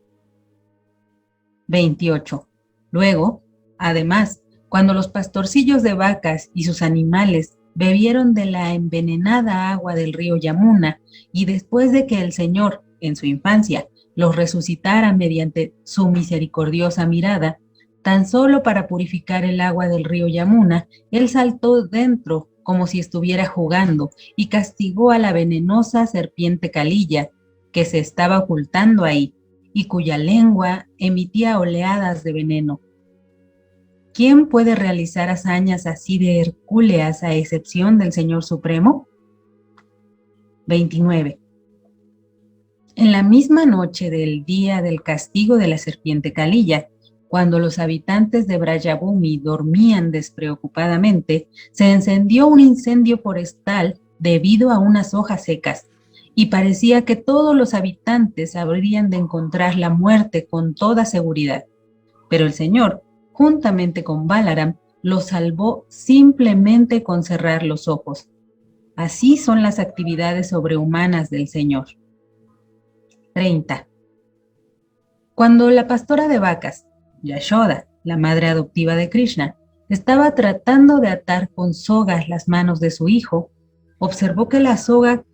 28. Luego, además, cuando los pastorcillos de vacas y sus animales bebieron de la envenenada agua del río Yamuna, y después de que el Señor, en su infancia, los resucitara mediante su misericordiosa mirada, tan solo para purificar el agua del río Yamuna, él saltó dentro como si estuviera jugando y castigó a la venenosa serpiente Calilla, que se estaba ocultando ahí y cuya lengua emitía oleadas de veneno. ¿Quién puede realizar hazañas así de hercúleas a excepción del Señor Supremo? 29. En la misma noche del día del castigo de la serpiente Calilla, cuando los habitantes de Brajabhumi dormían despreocupadamente, se encendió un incendio forestal debido a unas hojas secas, y parecía que todos los habitantes habrían de encontrar la muerte con toda seguridad. Pero el Señor, juntamente con Balaram, los salvó simplemente con cerrar los ojos. Así son las actividades sobrehumanas del Señor. 30. Cuando la pastora de vacas, Yashoda, la madre adoptiva de Krishna, estaba tratando de atar con sogas las manos de su hijo, observó que la soga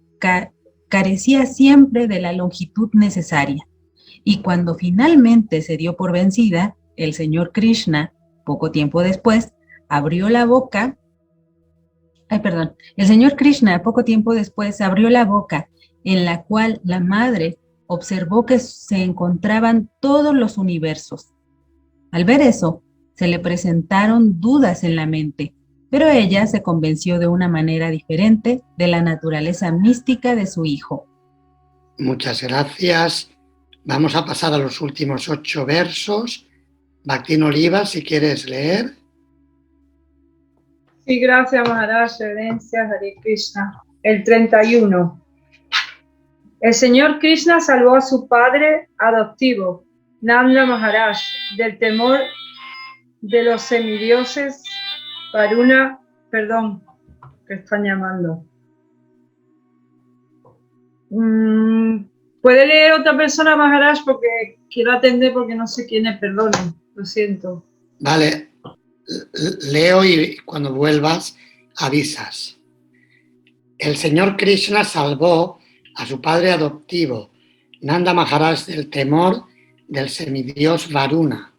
carecía siempre de la longitud necesaria. Y cuando finalmente se dio por vencida, el señor Krishna, poco tiempo después, abrió la boca. El señor Krishna, poco tiempo después, abrió la boca, en la cual la madre observó que se encontraban todos los universos. Al ver eso, se le presentaron dudas en la mente, pero ella se convenció de una manera diferente de la naturaleza mística de su hijo. Muchas gracias. Vamos a pasar a los últimos 8 versos. Bhaktin Oliva, si quieres leer. Sí, gracias Maharaj, reverencias, Hare Krishna. El 31. El señor Krishna salvó a su padre adoptivo, Nanda Maharaj, del temor de los semidioses Varuna, que están llamando. ¿Puede leer otra persona, Maharaj? Porque quiero atender porque no sé quién es, perdone, lo siento. Vale, leo y cuando vuelvas avisas. El señor Krishna salvó a su padre adoptivo, Nanda Maharaj, del temor del semidios Varuna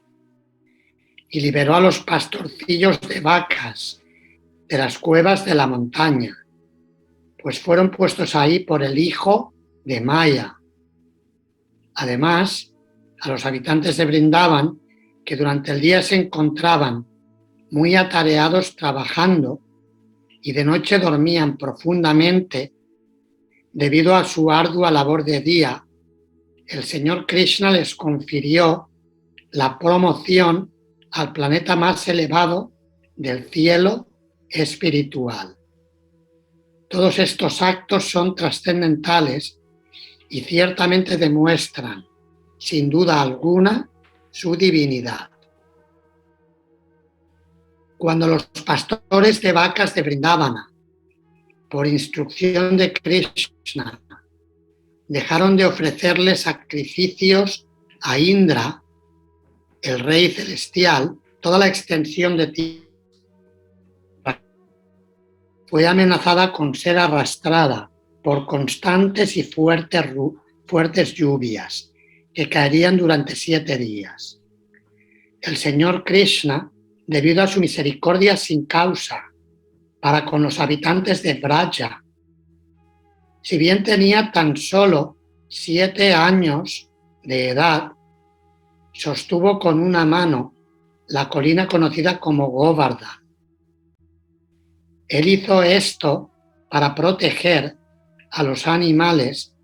y liberó a los pastorcillos de vacas de las cuevas de la montaña, pues fueron puestos ahí por el hijo de Maya. Además, a los habitantes de Vrindavan, que durante el día se encontraban muy atareados trabajando y de noche dormían profundamente debido a su ardua labor de día, el señor Krishna les confirió la promoción al planeta más elevado del cielo espiritual. Todos estos actos son trascendentales y ciertamente demuestran, sin duda alguna, su divinidad. Cuando los pastores de vacas de Vrindavana, por instrucción de Krishna, dejaron de ofrecerle sacrificios a Indra, el rey celestial, toda la extensión de tierra fue amenazada con ser arrastrada por constantes y fuertes lluvias que caerían durante 7 días. El señor Krishna, debido a su misericordia sin causa para con los habitantes de Braja, si bien tenía tan solo 7 años de edad, sostuvo con una mano la colina conocida como Govardhan. Él hizo esto para proteger a los animales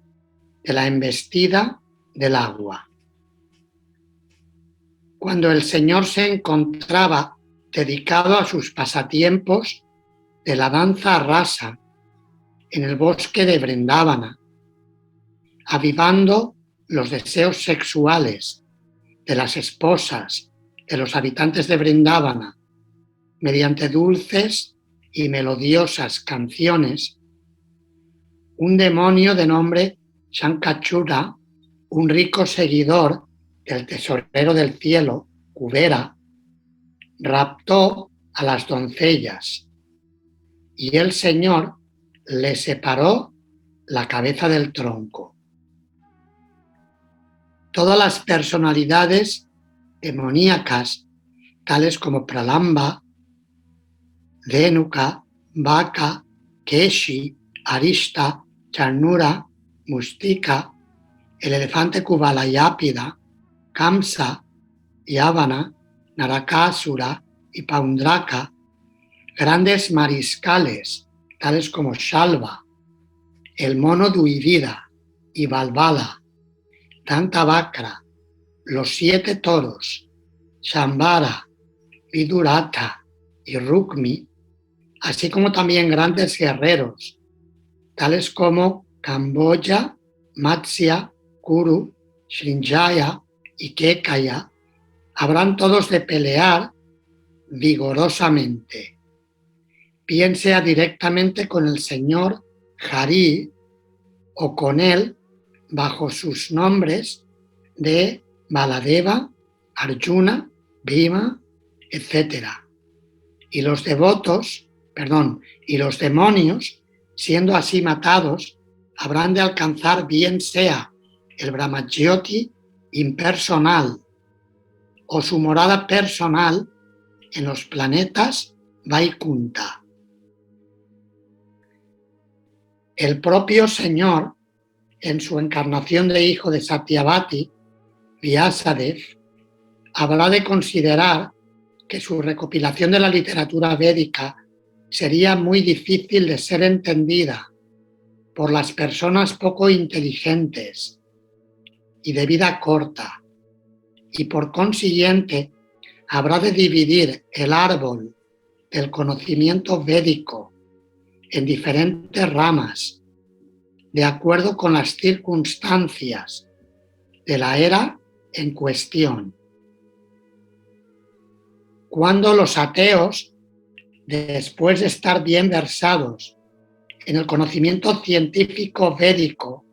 de la embestida del agua. Cuando el Señor se encontraba dedicado a sus pasatiempos de la danza rasa en el bosque de Vrindavana, avivando los deseos sexuales de las esposas de los habitantes de Vrindavana mediante dulces y melodiosas canciones, un demonio de nombre Shankachura, un rico seguidor del tesorero del cielo, Kubera, raptó a las doncellas y el Señor le separó la cabeza del tronco. Todas las personalidades demoníacas, tales como Pralamba, Dhenuka, Baka, Keshi, Arishta, Charnura, Mustika, el elefante Kuvalayápida, Kamsa, Yavana, Narakasura y Paundraka, grandes mariscales, tales como Shalva, el mono Duivida y Valvala, Dantavakra, los 7 toros, Shambhara, Vidurata y Rukmi, así como también grandes guerreros, tales como Camboya, Matsya, Kuru, Srinjaya y Kekaya habrán todos de pelear vigorosamente, bien sea directamente con el señor Hari o con él bajo sus nombres de Baladeva, Arjuna, Bhima, etc. Y los demonios, siendo así matados, habrán de alcanzar bien sea el Brahmajyoti impersonal o su morada personal en los planetas Vaikunta. El propio Señor, en su encarnación de hijo de Satyavati, Vyasadev, habrá de considerar que su recopilación de la literatura védica sería muy difícil de ser entendida por las personas poco inteligentes y de vida corta, y por consiguiente habrá de dividir el árbol del conocimiento védico en diferentes ramas, de acuerdo con las circunstancias de la era en cuestión. Cuando los ateos, después de estar bien versados en el conocimiento científico védico,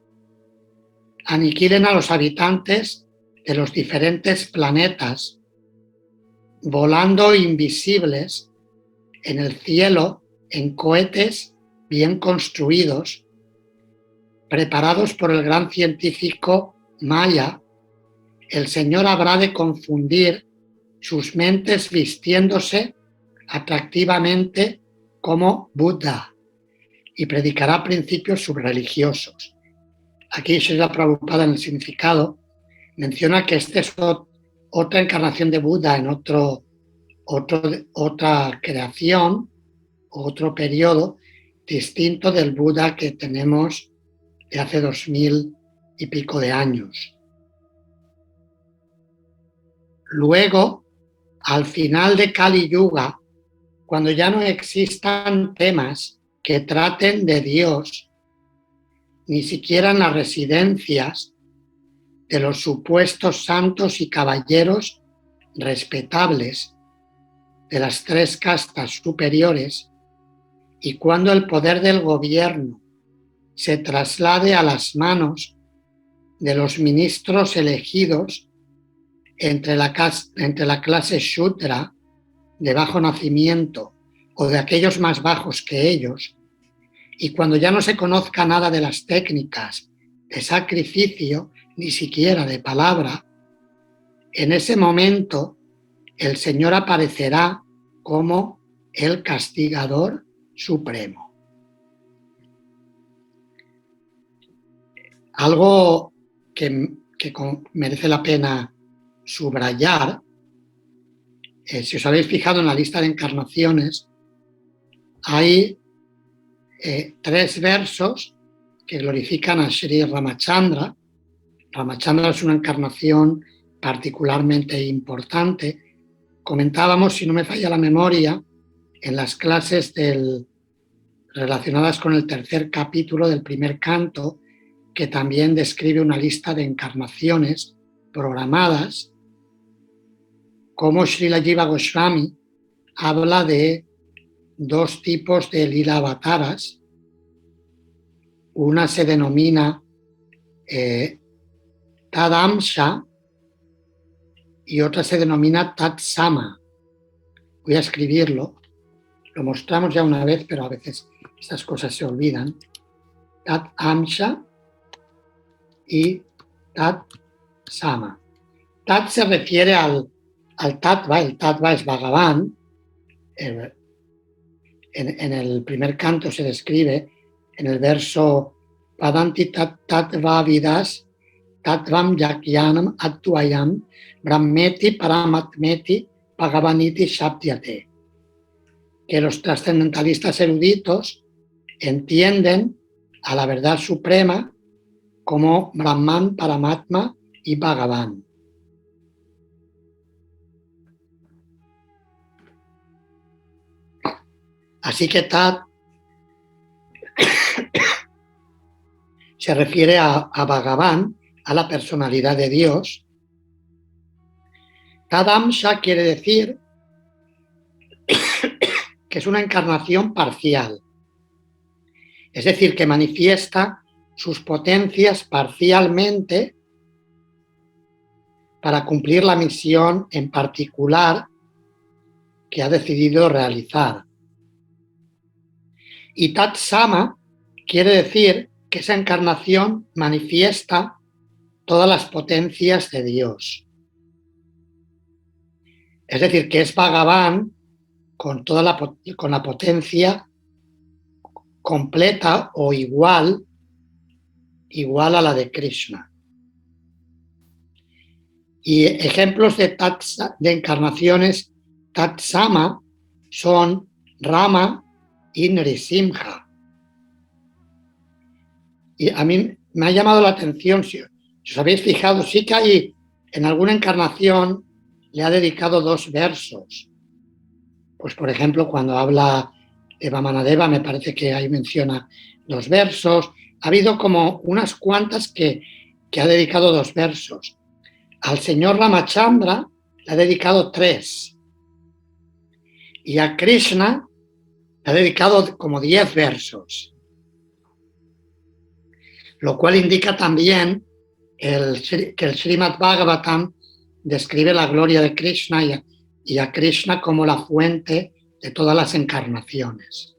aniquilen a los habitantes de los diferentes planetas, volando invisibles en el cielo en cohetes bien construidos, preparados por el gran científico Maya, el Señor habrá de confundir sus mentes vistiéndose atractivamente como Buda y predicará principios subreligiosos. Aquí Srila Prabhupada, en el significado, menciona que esta es otra encarnación de Buda en otra creación, otro periodo distinto del Buda que tenemos de hace 2000 y pico de años. Luego, al final de Kali Yuga, cuando ya no existan temas que traten de Dios, ni siquiera en las residencias de los supuestos santos y caballeros respetables de las tres castas superiores, y cuando el poder del gobierno se traslade a las manos de los ministros elegidos entre la clase Shudra de bajo nacimiento o de aquellos más bajos que ellos, y cuando ya no se conozca nada de las técnicas de sacrificio, ni siquiera de palabra, en ese momento el Señor aparecerá como el castigador supremo. Algo que merece la pena subrayar, si os habéis fijado en la lista de encarnaciones, hay 3 versos que glorifican a Sri Ramachandra. Ramachandra es una encarnación particularmente importante. Comentábamos, si no me falla la memoria, en las clases relacionadas con el 3er capítulo del primer canto, que también describe una lista de encarnaciones programadas, como Srila Jiva Goswami habla de 2 tipos de lila avataras. Una se denomina Tadamsha y otra se denomina Tatsama. Voy a escribirlo. Lo mostramos ya una vez, pero a veces estas cosas se olvidan. Tat-amsha y Tat-sama. Tat se refiere al Tattva, el Tattva es Bhagavan. En el primer canto se describe, en el verso Padanti Tattva Vidas Tattvam Yakyanam Attuayam Brahmeti Paramatmeti Bhagavaniti Shabdyate, que los trascendentalistas eruditos entienden a la verdad suprema como Brahman, Paramatma y Bhagavan. Así que Tat se refiere a Bhagavan, a la personalidad de Dios. Tadamsha quiere decir que es una encarnación parcial, es decir, que manifiesta sus potencias parcialmente para cumplir la misión en particular que ha decidido realizar. Y Tatsama quiere decir que esa encarnación manifiesta todas las potencias de Dios. Es decir, que es Bhagavan con la potencia completa o igual a la de Krishna. Y ejemplos de encarnaciones Tatsama son Rama y Nrisimha. Y a mí me ha llamado la atención, si os habéis fijado, sí que hay en alguna encarnación le ha dedicado 2 versos. Pues por ejemplo, cuando habla de Vamanadeva, me parece que ahí menciona 2 versos. Ha habido como unas cuantas que ha dedicado 2 versos. Al señor Ramachandra le ha dedicado 3. Y a Krishna le ha dedicado como 10 versos. Lo cual indica también que el Srimad Bhagavatam describe la gloria de Krishna y a Krishna como la fuente de todas las encarnaciones.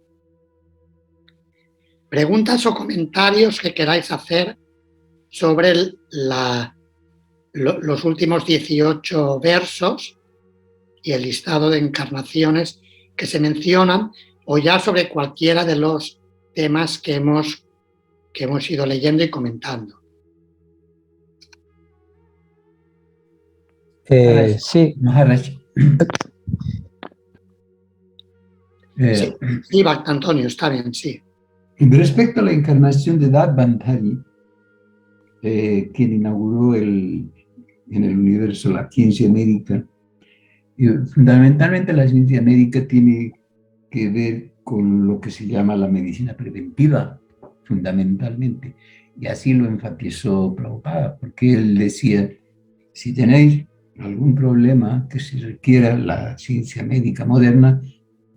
¿Preguntas o comentarios que queráis hacer sobre los últimos 18 versos y el listado de encarnaciones que se mencionan, o ya sobre cualquiera de los temas que hemos ido leyendo y comentando? Sí. Maharaj. Sí, Bhakta Antonio, está bien, sí. Respecto a la encarnación de Dad Bandhari, quien inauguró en el universo la ciencia médica, fundamentalmente la ciencia médica tiene que ver con lo que se llama la medicina preventiva, fundamentalmente. Y así lo enfatizó Prabhupada, porque él decía, si tenéis algún problema que se requiera la ciencia médica moderna,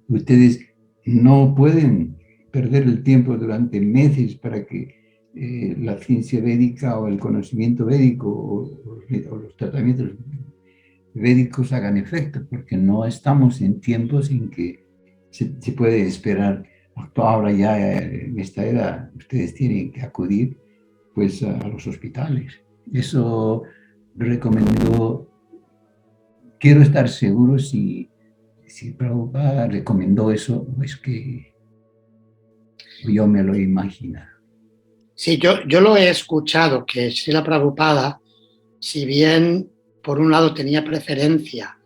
ustedes no pueden perder el tiempo durante meses para que la ciencia védica o el conocimiento védico o los tratamientos védicos hagan efecto, porque no estamos en tiempos en que se puede esperar. Ahora ya en esta era ustedes tienen que acudir pues a los hospitales. Eso recomendó. Quiero estar seguro si Prabhupada recomendó eso o es que yo me lo imagino. Sí, yo lo he escuchado, que Srila Prabhupada, si bien por un lado tenía preferencia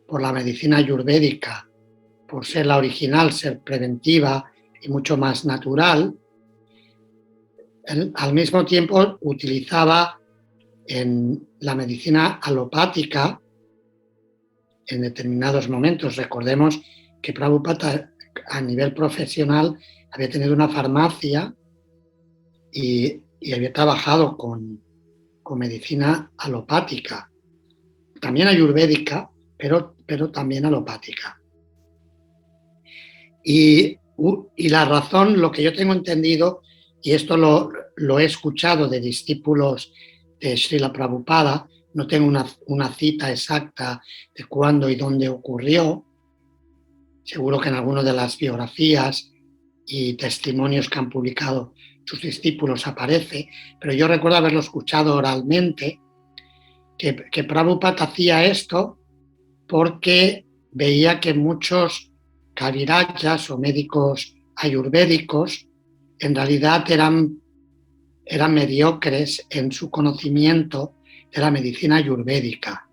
por la medicina ayurvédica, por ser la original, ser preventiva y mucho más natural, él, al mismo tiempo utilizaba en la medicina alopática en determinados momentos. Recordemos que Prabhupada a nivel profesional había tenido una farmacia y había trabajado con medicina alopática, también ayurvédica, pero también alopática. Y la razón, lo que yo tengo entendido, y esto lo he escuchado de discípulos de Srila Prabhupada, no tengo una cita exacta de cuándo y dónde ocurrió, seguro que en alguna de las biografías y testimonios que han publicado sus discípulos aparece, pero yo recuerdo haberlo escuchado oralmente, que Prabhupada hacía esto porque veía que muchos kavirayas o médicos ayurvédicos en realidad eran mediocres en su conocimiento de la medicina ayurvédica,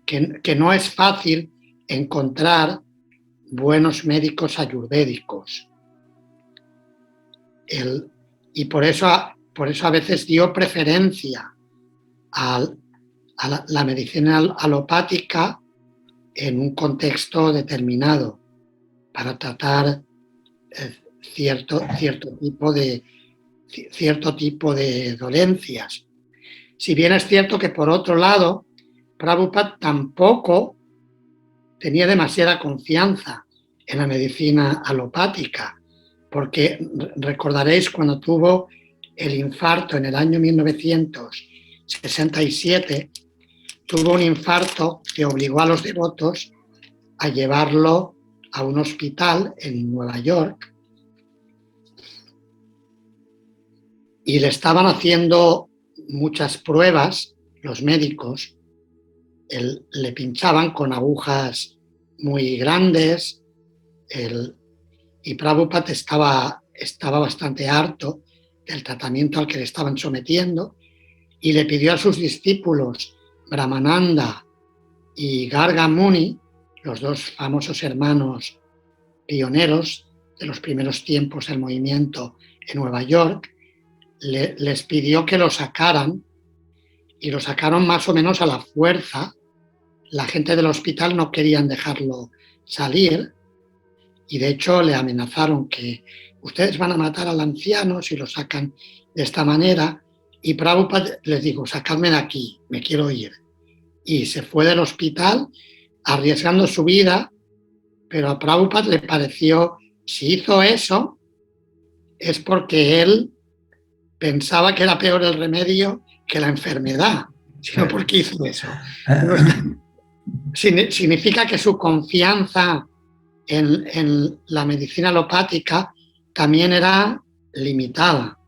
que no es fácil encontrar buenos médicos ayurvédicos. Y por eso a veces dio preferencia a la medicina alopática en un contexto determinado para tratar cierto tipo de cierto tipo de dolencias. Si bien es cierto que, por otro lado, Prabhupada tampoco tenía demasiada confianza en la medicina alopática, porque recordaréis cuando tuvo el infarto en el año 1967, tuvo un infarto que obligó a los devotos a llevarlo a un hospital en Nueva York y le estaban haciendo muchas pruebas los médicos. Le pinchaban con agujas muy grandes y Prabhupada estaba bastante harto del tratamiento al que le estaban sometiendo y le pidió a sus discípulos Brahmananda y Garga Muni, los dos famosos hermanos pioneros de los primeros tiempos del movimiento en Nueva York, les pidió que lo sacaran y lo sacaron más o menos a la fuerza. La gente del hospital no querían dejarlo salir y de hecho le amenazaron que ustedes van a matar al anciano si lo sacan de esta manera, y Prabhupada les dijo, sacadme de aquí, me quiero ir. Y se fue del hospital arriesgando su vida, pero a Prabhupada le pareció, si hizo eso, es porque él pensaba que era peor el remedio que la enfermedad, sino porque hizo eso. Significa que su confianza en la medicina alopática también era limitada.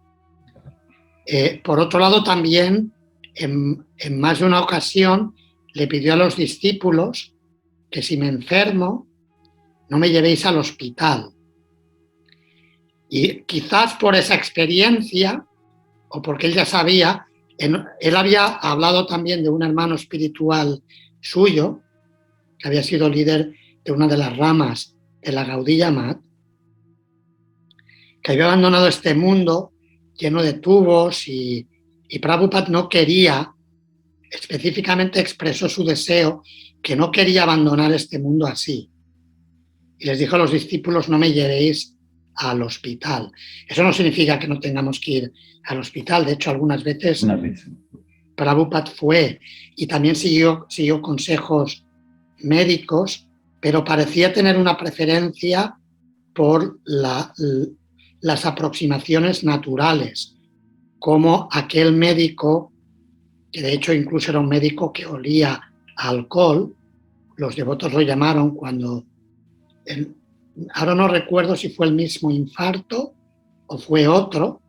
Por otro lado, también en más de una ocasión le pidió a los discípulos que si me enfermo no me llevéis al hospital. Y quizás por esa experiencia, o porque él ya sabía, él había hablado también de un hermano espiritual suyo, que había sido líder de una de las ramas de la Gaudiya Math, que había abandonado este mundo lleno de tubos y Prabhupada no quería, específicamente expresó su deseo, que no quería abandonar este mundo así. Y les dijo a los discípulos, no me llevéis al hospital. Eso no significa que no tengamos que ir al hospital. De hecho, algunas veces Prabhupada fue y también siguió consejos médicos, pero parecía tener una preferencia por las aproximaciones naturales, como aquel médico, que de hecho incluso era un médico que olía a alcohol. Los devotos lo llamaron cuando, ahora no recuerdo si fue el mismo infarto o fue otro,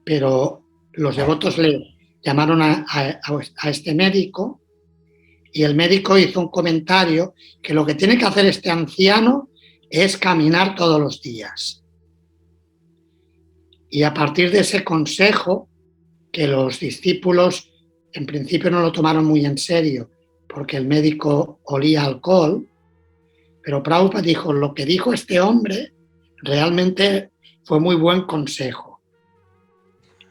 pero los devotos le llamaron a este médico y el médico hizo un comentario que lo que tiene que hacer este anciano es caminar todos los días. Y a partir de ese consejo, que los discípulos en principio no lo tomaron muy en serio porque el médico olía alcohol, pero Prabhupada dijo, lo que dijo este hombre realmente fue muy buen consejo.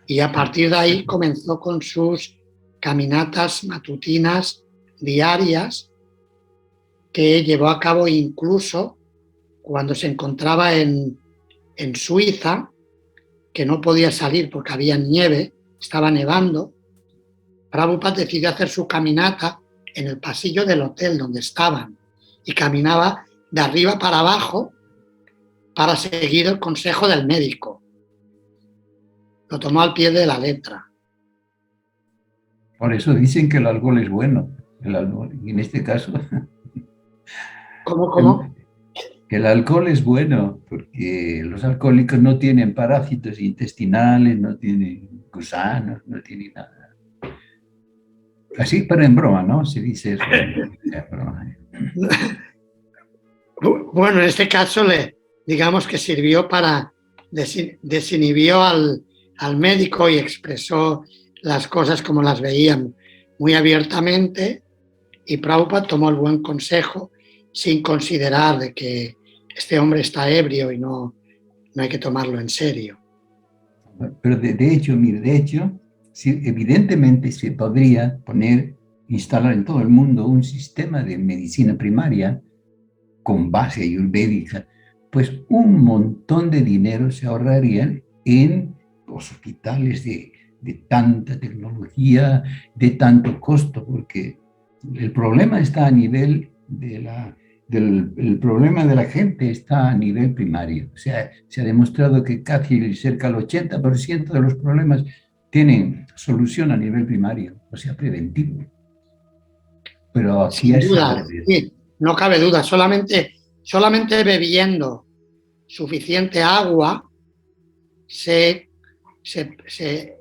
Y a partir de ahí comenzó con sus caminatas matutinas diarias, que llevó a cabo incluso cuando se encontraba en Suiza, que no podía salir porque había nieve, estaba nevando. Prabhupada decidió hacer su caminata en el pasillo del hotel donde estaban y caminaba de arriba para abajo para seguir el consejo del médico. Lo tomó al pie de la letra. Por eso dicen que el alcohol es bueno. El alcohol, y en este caso... ¿Cómo? Que el alcohol es bueno, porque los alcohólicos no tienen parásitos intestinales, no tienen gusanos, no tienen nada. Así, pero en broma, ¿no? Se dice eso. Bueno, en este caso digamos que sirvió para desinhibió al médico y expresó las cosas como las veían muy abiertamente, y Prabhupada tomó el buen consejo sin considerar de que este hombre está ebrio y no hay que tomarlo en serio. Pero de hecho, sí, evidentemente se podría instalar en todo el mundo un sistema de medicina primaria con base ayurvédica, pues un montón de dinero se ahorrarían en hospitales de tanta tecnología, de tanto costo, porque el problema está a nivel el problema de la gente está a nivel primario. O sea, se ha demostrado que casi cerca del 80% de los problemas tienen solución a nivel primario, o sea, preventivo. Pero aquí Sin es al duda, revés. sí, no cabe duda. Solamente bebiendo suficiente agua se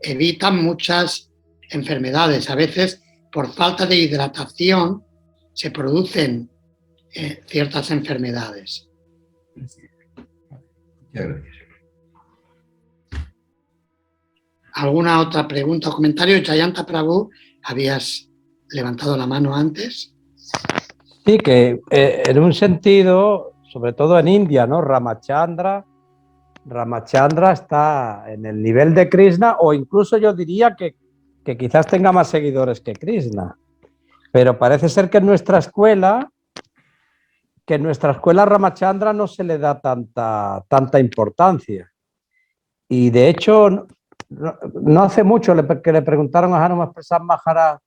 evitan muchas enfermedades. A veces, por falta de hidratación, se producen ciertas enfermedades. Muchas gracias. ¿Alguna otra pregunta o comentario? Jayanta Prabhu, habías levantado la mano antes. Sí, que en un sentido, sobre todo en India, ¿no? Ramachandra está en el nivel de Krishna, o incluso yo diría que quizás tenga más seguidores que Krishna. Pero parece ser que en nuestra escuela Ramachandra no se le da tanta importancia. Y de hecho, no hace mucho que le preguntaron a Hanuman Prasad Maharaj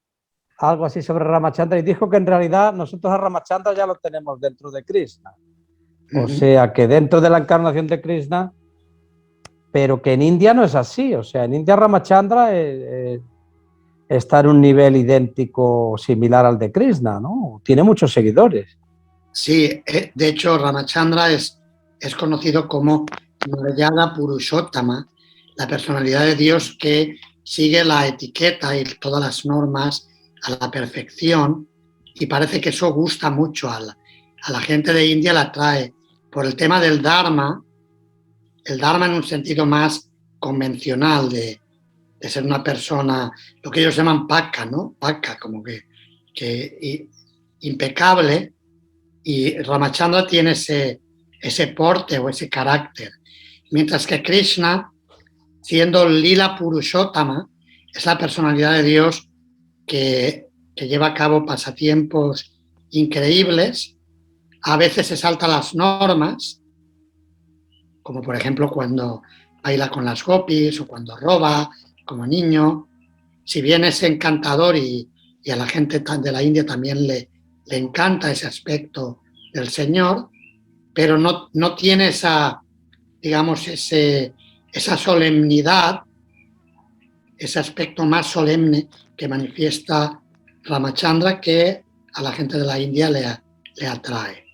algo así sobre Ramachandra y dijo que en realidad nosotros a Ramachandra ya lo tenemos dentro de Krishna. O sea, que dentro de la encarnación de Krishna, pero que en India no es así. O sea, en India Ramachandra está en un nivel idéntico, similar al de Krishna, ¿no? Tiene muchos seguidores. Sí, de hecho Ramachandra es conocido como Narayana Purushottama, la personalidad de Dios que sigue la etiqueta y todas las normas a la perfección, y parece que eso gusta mucho a la gente de India, la atrae por el tema del Dharma, el Dharma en un sentido más convencional de ser una persona, lo que ellos llaman Paka, ¿no? Paka, como que impecable, y Ramachandra tiene ese porte o ese carácter, mientras que Krishna, siendo Lila Purushottama, es la personalidad de Dios que lleva a cabo pasatiempos increíbles, a veces se salta las normas, como por ejemplo cuando baila con las gopis o cuando roba como niño. Si bien es encantador y a la gente de la India también le encanta ese aspecto del Señor, pero no tiene esa, digamos, esa solemnidad, ese aspecto más solemne que manifiesta Ramachandra, que a la gente de la India le atrae.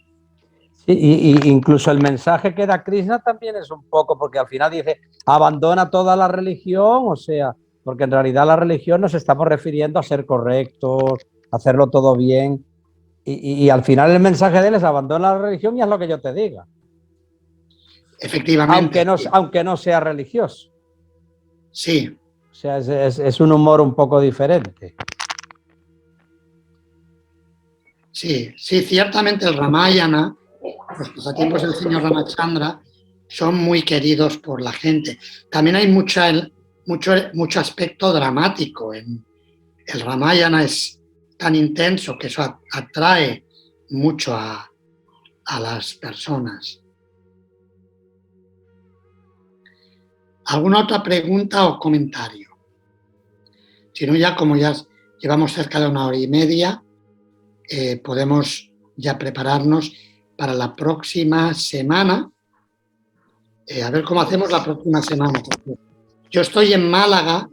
Sí, y incluso el mensaje que da Krishna también es un poco, porque al final dice, abandona toda la religión, o sea, porque en realidad la religión nos estamos refiriendo a ser correctos, a hacerlo todo bien, y al final el mensaje de él es abandona la religión y haz lo que yo te diga. Efectivamente. Aunque no sea religioso. Sí. O sea, es un humor un poco diferente. Sí, ciertamente el Ramayana, los pasatiempos del señor Ramachandra, son muy queridos por la gente. También hay mucho aspecto dramático. El Ramayana es tan intenso que eso atrae mucho a las personas. ¿Alguna otra pregunta o comentario? Si no, ya como ya llevamos cerca de 1 hora y media, podemos ya prepararnos para la próxima semana. A ver cómo hacemos la próxima semana. Yo estoy en Málaga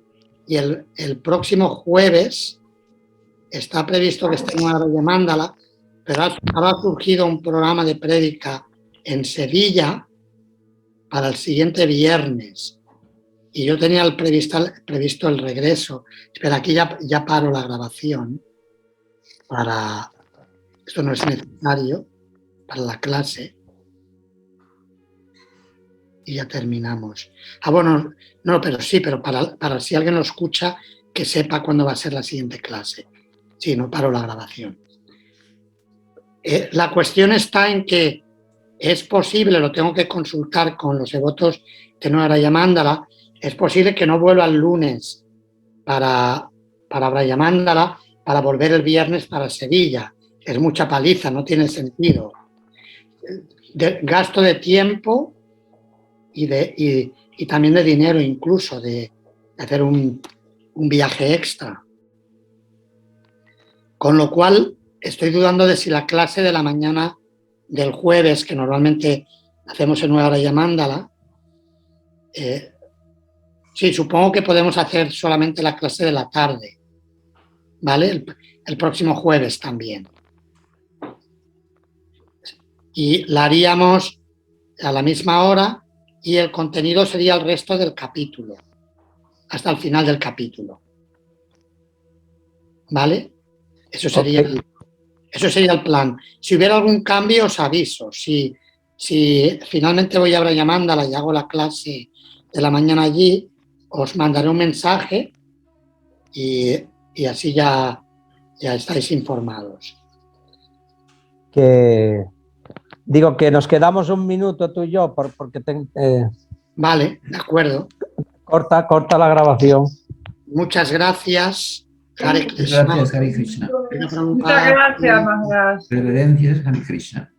y el próximo jueves está previsto que esté en una de Mándala, pero ha surgido un programa de prédica en Sevilla para el siguiente viernes. Y yo tenía previsto el regreso. Espera, aquí ya paro la grabación. Esto no es necesario para la clase. Y ya terminamos. Bueno, no, pero sí, pero para si alguien lo escucha, que sepa cuándo va a ser la siguiente clase. Sí, no paro la grabación. La cuestión está en que es posible, lo tengo que consultar con los devotos de Nueva Mándala, es posible que no vuelva el lunes para Brayamándala, para volver el viernes para Sevilla. Es mucha paliza, no tiene sentido. Gasto de tiempo y y también de dinero incluso, de hacer un viaje extra. Con lo cual, estoy dudando de si la clase de la mañana del jueves, que normalmente hacemos en una hora y mandala, sí, supongo que podemos hacer solamente la clase de la tarde, ¿vale? El próximo jueves también. Y la haríamos a la misma hora y el contenido sería el resto del capítulo, hasta el final del capítulo. ¿Vale? Eso sería, Ok. eso sería el plan. Si hubiera algún cambio, os aviso. Si finalmente voy a Braya Mandala y hago la clase de la mañana allí, os mandaré un mensaje y así ya estáis informados. Digo que nos quedamos un minuto tú y yo, porque Vale, de acuerdo. corta la grabación. Muchas gracias. Hare Krishna. Gracias, Hare Krishna. Muchas gracias, Maharaj. Reverencias, Hare Krishna.